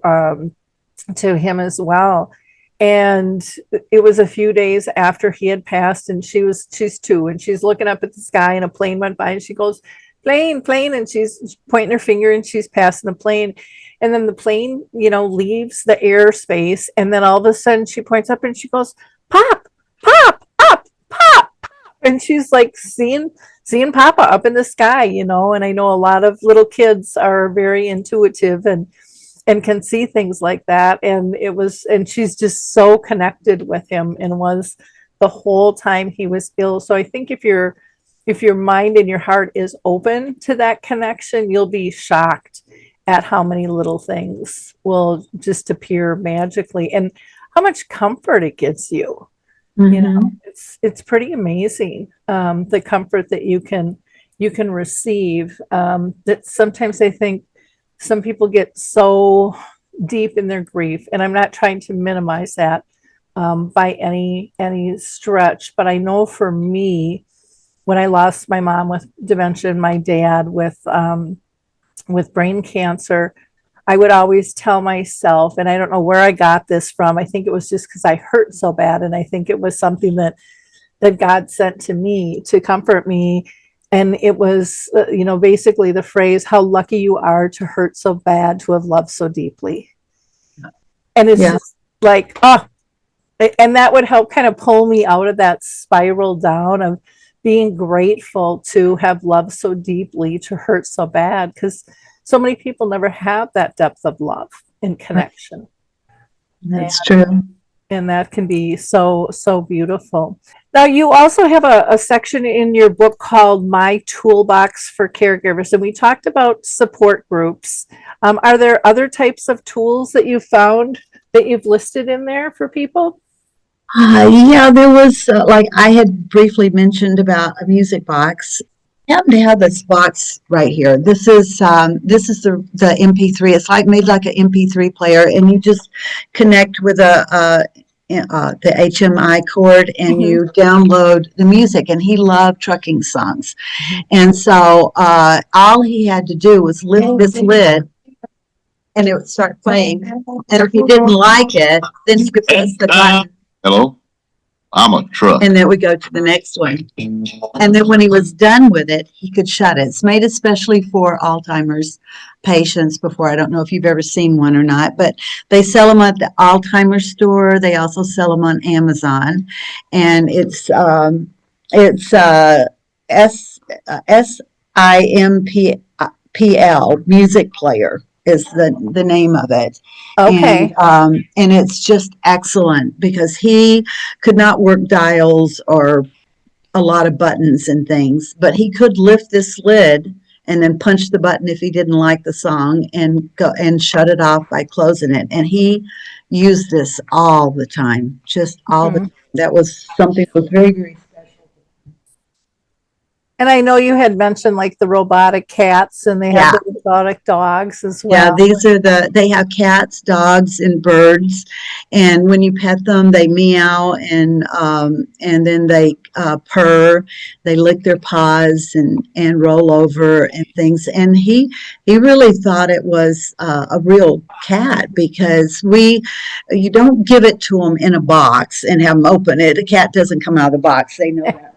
him as well. And it was a few days after he had passed and she's 2 and she's looking up at the sky and a plane went by and she goes, plane, and she's pointing her finger and she's passing the plane. And then the plane, leaves the airspace. And then all of a sudden she points up and she goes, pop, pop, up, pop. And she's like seeing Papa up in the sky, and I know a lot of little kids are very intuitive and can see things like that. And she's just so connected with him and was the whole time he was ill. So I think if your mind and your heart is open to that connection, you'll be shocked at how many little things will just appear magically and how much comfort it gives you. Mm-hmm. It's pretty amazing, the comfort that you can receive. That sometimes I think some people get so deep in their grief, and I'm not trying to minimize that by any stretch, but I know for me, when I lost my mom with dementia and my dad with brain cancer, I would always tell myself, and I don't know where I got this from. I think it was just because I hurt so bad. And I think it was something that God sent to me to comfort me. And it was, basically the phrase, how lucky you are to hurt so bad, to have loved so deeply. And it's just like, and that would help kind of pull me out of that spiral down of being grateful to have loved so deeply, to hurt so bad, because so many people never have that depth of love and connection. That's true. And that can be so, so beautiful. Now, you also have a section in your book called My Toolbox for Caregivers. And we talked about support groups Are there other types of tools that you found that you've listed in there for people? Yeah, there was like I had briefly mentioned about a music box. I happen to have this box right here. This is the MP3. It's like made like an MP3 player, and you just connect with the HMI cord, and you download the music. And he loved trucking songs, and so all he had to do was lift this lid, and it would start playing. And if he didn't like it, then he could press the button. Hello? I'm a truck. And then we go to the next one. And then when he was done with it, he could shut it. It's made especially for Alzheimer's patients before. I don't know if you've ever seen one or not, but they sell them at the Alzheimer's store. They also sell them on Amazon. And it's SIMPL, music player is the name of it. Okay. And it's just excellent because he could not work dials or a lot of buttons and things, but he could lift this lid and then punch the button if he didn't like the song and go and shut it off by closing it. And he used this all the time, just all the time. That was something that was very, very. And I know you had mentioned like the robotic cats, and they have the robotic dogs as well. Yeah, they have cats, dogs, and birds. And when you pet them, they meow and then they purr. They lick their paws and roll over and things. And he really thought it was a real cat because you don't give it to them in a box and have them open it. A cat doesn't come out of the box. They know that.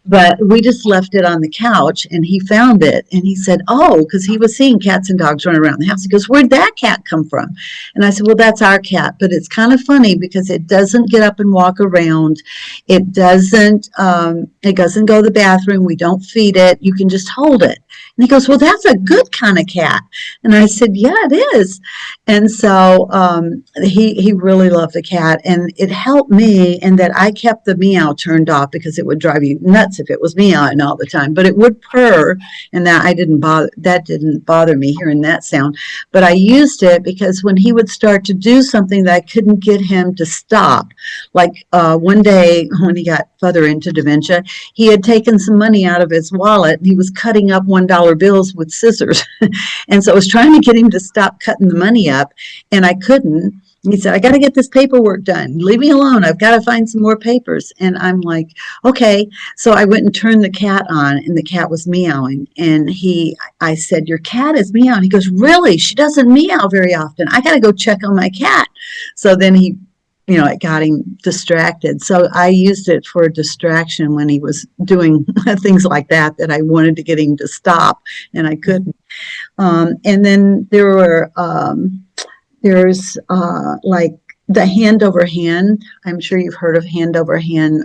But we just left it on the couch, and he found it, and he said, oh, because he was seeing cats and dogs running around the house. He goes, where'd that cat come from? And I said, well, that's our cat. But it's kind of funny because it doesn't get up and walk around. It doesn't go to the bathroom. We don't feed it. You can just hold it. And he goes, well, that's a good kind of cat. And I said, yeah, it is. And so he really loved the cat. And it helped me in that I kept the meow turned off because it would drive you nuts if it was meowing all the time. But it would purr, and that didn't bother me hearing that sound. But I used it because when he would start to do something that I couldn't get him to stop, like one day when he got further into dementia, he had taken some money out of his wallet and he was cutting up $1 bills with scissors. And so I was trying to get him to stop cutting the money up, and I couldn't. He said, I got to get this paperwork done. Leave me alone. I've got to find some more papers. And I'm like, okay. So I went and turned the cat on, and the cat was meowing. And I said, your cat is meowing. He goes, really? She doesn't meow very often. I got to go check on my cat. So then it got him distracted. So I used it for a distraction when he was doing things like that I wanted to get him to stop, and I couldn't. And then there's like the hand over hand. I'm sure you've heard of hand over hand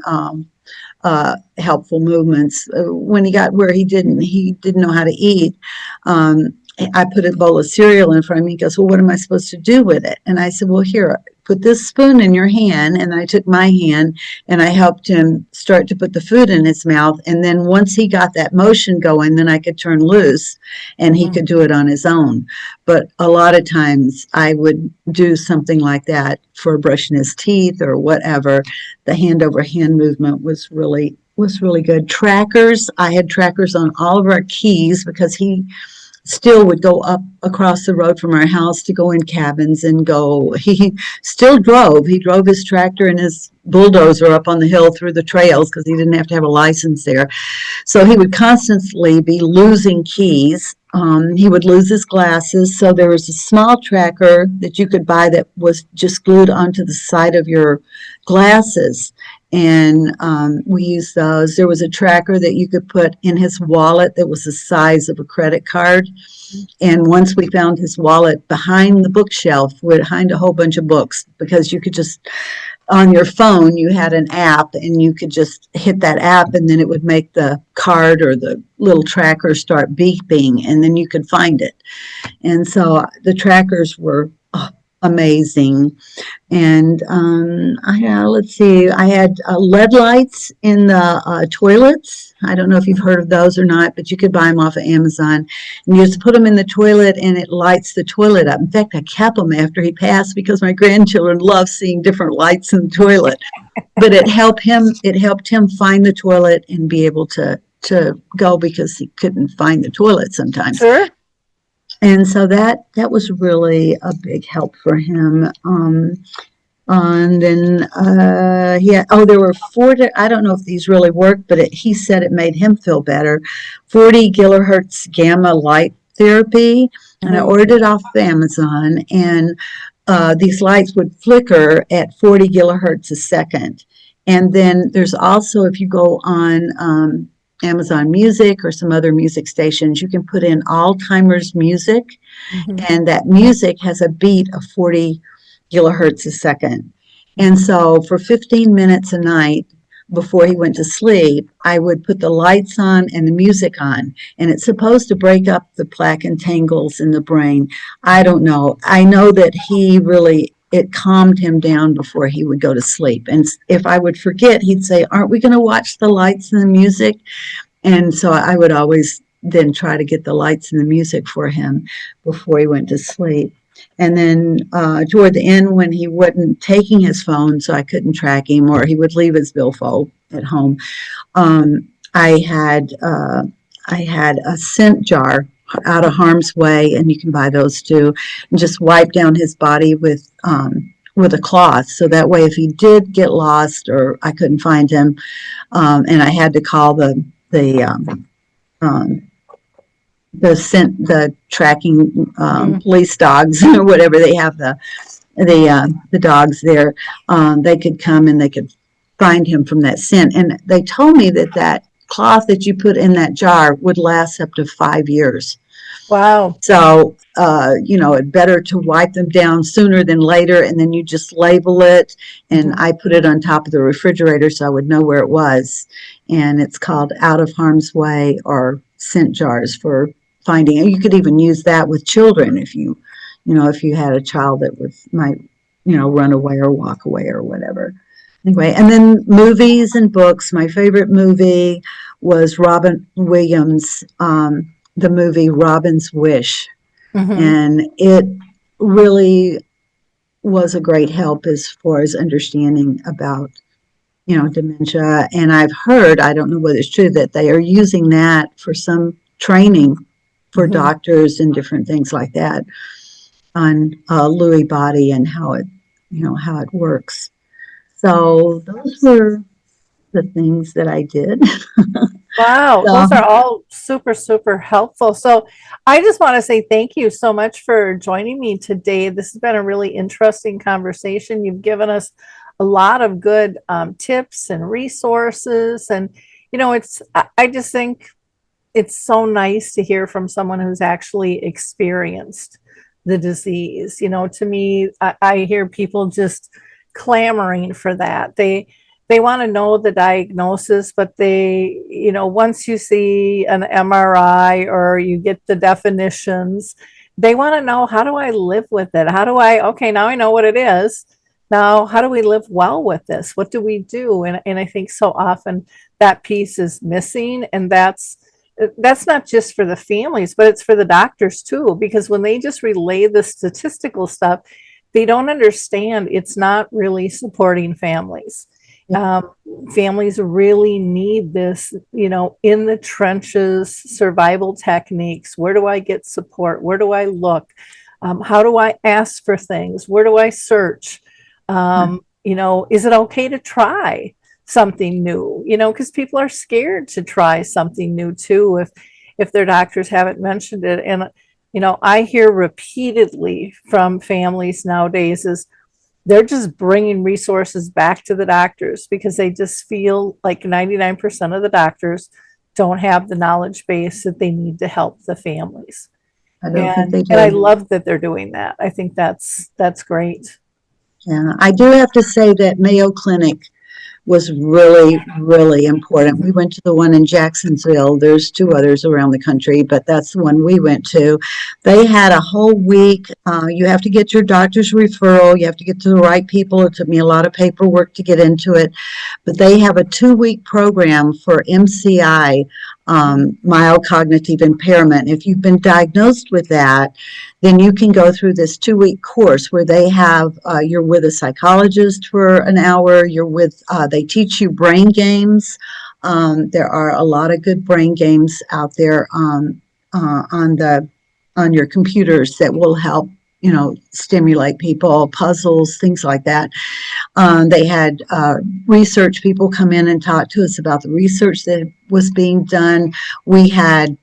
helpful movements. When he got where he didn't know how to eat, I put a bowl of cereal in front of him. He goes, well, what am I supposed to do with it? And I said, well, here, put this spoon in your hand. And I took my hand and I helped him start to put the food in his mouth. And then once he got that motion going, then I could turn loose and he could do it on his own. But a lot of times I would do something like that for brushing his teeth or whatever. The hand over hand movement was really good. Trackers, I had trackers on all of our keys because he still would go up across the road from our house to go in cabins and go. He still drove. He drove his tractor and his bulldozer up on the hill through the trails because he didn't have to have a license there. So he would constantly be losing keys. He would lose his glasses. So there was a small tracker that you could buy that was just glued onto the side of your glasses. And we used those. There was a tracker that you could put in his wallet that was the size of a credit card. And once we found his wallet behind the bookshelf, behind a whole bunch of books, because you could just, on your phone, you had an app and you could just hit that app and then it would make the card or the little tracker start beeping and then you could find it. And so the trackers were amazing. And let's see, I had LED lights in the toilets. I don't know if you've heard of those or not, but you could buy them off of Amazon. And you just put them in the toilet and it lights the toilet up. In fact, I kept them after he passed because my grandchildren love seeing different lights in the toilet. But it helped him find the toilet and be able to go because he couldn't find the toilet sometimes. Sure. And so that was really a big help for him. And then there were 40, I don't know if these really worked, but he said it made him feel better. 40 gigahertz gamma light therapy. And I ordered it off of Amazon, and these lights would flicker at 40 gigahertz a second. And then there's also, if you go on Amazon Music or some other music stations, you can put in Alzheimer's music, and that music has a beat of 40 kilohertz a second. And so for 15 minutes a night before he went to sleep, I would put the lights on and the music on, and it's supposed to break up the plaque and tangles in the brain. I don't know. I know that it calmed him down before he would go to sleep. And if I would forget, he'd say, "Aren't we going to watch the lights and the music?" And so I would always then try to get the lights and the music for him before he went to sleep. And then toward the end, when he wasn't taking his phone, so I couldn't track him, or he would leave his billfold at home, I had a scent jar out of harm's way, and you can buy those too, and just wipe down his body with a cloth. So that way, if he did get lost or I couldn't find him, and I had to call the tracking police dogs or whatever, they have the dogs there, they could come and they could find him from that scent. And they told me that cloth that you put in that jar would last up to 5 years. Wow. So it's better to wipe them down sooner than later, and then you just label it. And I put it on top of the refrigerator so I would know where it was. And it's called Out of Harm's Way, or scent jars for finding. And you could even use that with children if you had a child that might run away or walk away or whatever. Anyway, and then movies and books. My favorite movie was Robin Williams' the movie Robin's Wish. And it really was a great help as far as understanding about dementia. And I've heard, I don't know whether it's true, that they are using that for some training for doctors and different things like that on Lewy body and how it works. So those were the things that I did. Wow, those are all super, super helpful. So I just want to say thank you so much for joining me today. This has been a really interesting conversation. You've given us a lot of good tips and resources. And, I just think it's so nice to hear from someone who's actually experienced the disease. To me, I hear people just clamoring for that. They want to know the diagnosis, but once you see an MRI or you get the definitions, they want to know, how do I live with it? Okay, now I know what it is. Now, how do we live well with this? What do we do? And I think so often that piece is missing. And that's not just for the families, but it's for the doctors too, because when they just relay the statistical stuff, they don't understand it's not really supporting families. Families really need this, in the trenches, survival techniques. Where do I get support? Where do I look? How do I ask for things? Where do I search? Is it okay to try something new? Because people are scared to try something new too, if their doctors haven't mentioned it. And, I hear repeatedly from families nowadays is, they're just bringing resources back to the doctors because they just feel like 99% of the doctors don't have the knowledge base that they need to help the families. I don't think they do. And I love that they're doing that. I think that's great. Yeah, I do have to say that Mayo Clinic was really, really important. We went to the one in Jacksonville. There's 2 others around the country, but that's the one we went to. They had a whole week. You have to get your doctor's referral. You have to get to the right people. It took me a lot of paperwork to get into it. But they have a 2-week program for MCI, mild cognitive impairment. If you've been diagnosed with that, then you can go through this 2-week course where they have, you're with a psychologist for an hour, they teach you brain games. There are a lot of good brain games out there on your computers that will help, stimulate people, puzzles, things like that. They had research people come in and talk to us about the research that was being done. We had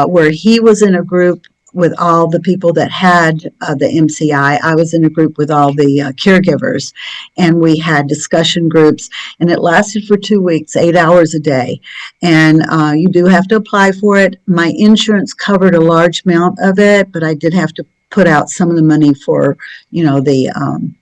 where he was in a group with all the people that had the MCI. I was in a group with all the caregivers, and we had discussion groups, and it lasted for 2 weeks, 8 hours a day. And you do have to apply for it. My insurance covered a large amount of it, but I did have to put out some of the money for, some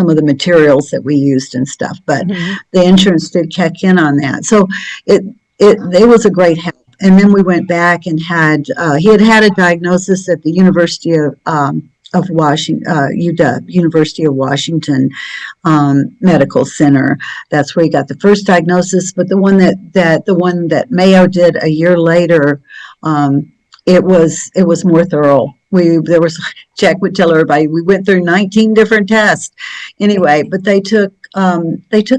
of the materials that we used and stuff. But the insurance did kick in on that. So it was a great help. And then we went back and he had a diagnosis at the University of Washington, UW, University of Washington Medical Center. That's where he got the first diagnosis. But the one that Mayo did a year later, it was more thorough. Jack would tell everybody we went through 19 different tests. Anyway, but they took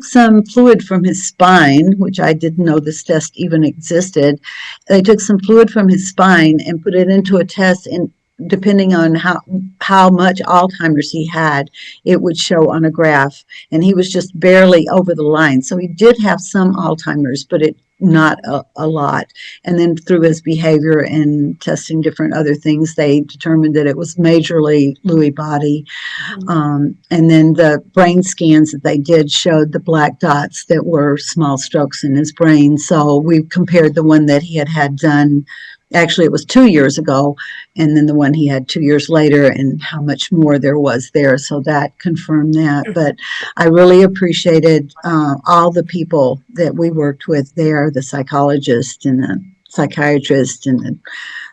some fluid from his spine, which I didn't know this test even existed. They took some fluid from his spine and put it into a test, and depending on how much Alzheimer's he had, it would show on a graph. And he was just barely over the line. So he did have some Alzheimer's, but not a lot. And then through his behavior and testing different other things, they determined that it was majorly Lewy body. And then the brain scans that they did showed the black dots that were small strokes in his brain. So we compared the one that he had done. Actually, it was 2 years ago, and then the one he had 2 years later, and how much more there was there. So that confirmed that. But I really appreciated all the people that we worked with there, the psychologist and the psychiatrist and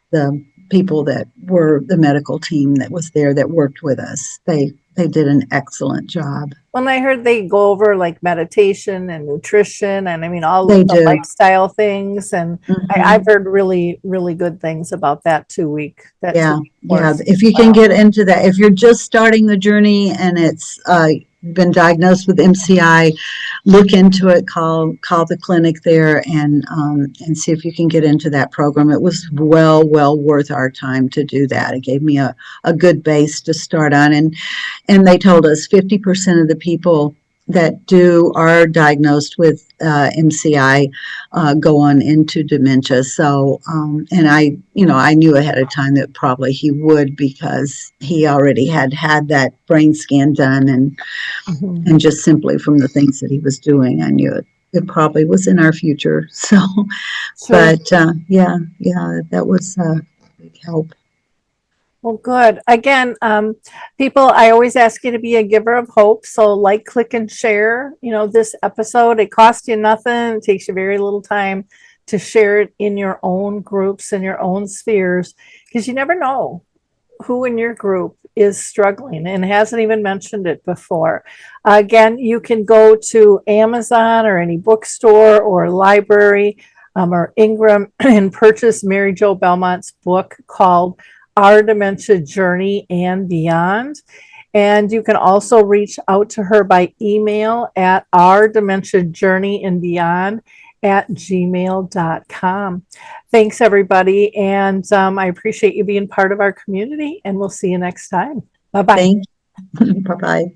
the people that were the medical team that was there that worked with us. They did an excellent job. When I heard they go over like meditation and nutrition and all They of the do. lifestyle things, and I've heard really, really good things about that 2 week. Yeah. Course. If you can get into that, if you're just starting the journey and it's been diagnosed with MCI, look into it, call the clinic there and see if you can get into that program. It was well worth our time to do that. It gave me a good base to start on. And they told us 50% of the people that are diagnosed with MCI go on into dementia. So, and I knew ahead of time that probably he would, because he already had that brain scan done, and just simply from the things that he was doing, I knew it probably was in our future. So, Sure. but that was a big help. Well, good. Again, people, I always ask you to be a giver of hope. So like, click, and share, this episode. It costs you nothing. It takes you very little time to share it in your own groups and your own spheres, because you never know who in your group is struggling and hasn't even mentioned it before. Again, you can go to Amazon or any bookstore or library or Ingram and purchase Mary Jo Belmont's book called Our Dementia Journey and Beyond. And you can also reach out to her by email at ourdementiajourneyandbeyond@gmail.com. Thanks, everybody. And I appreciate you being part of our community, and we'll see you next time. Bye-bye. Thank you. Bye-bye.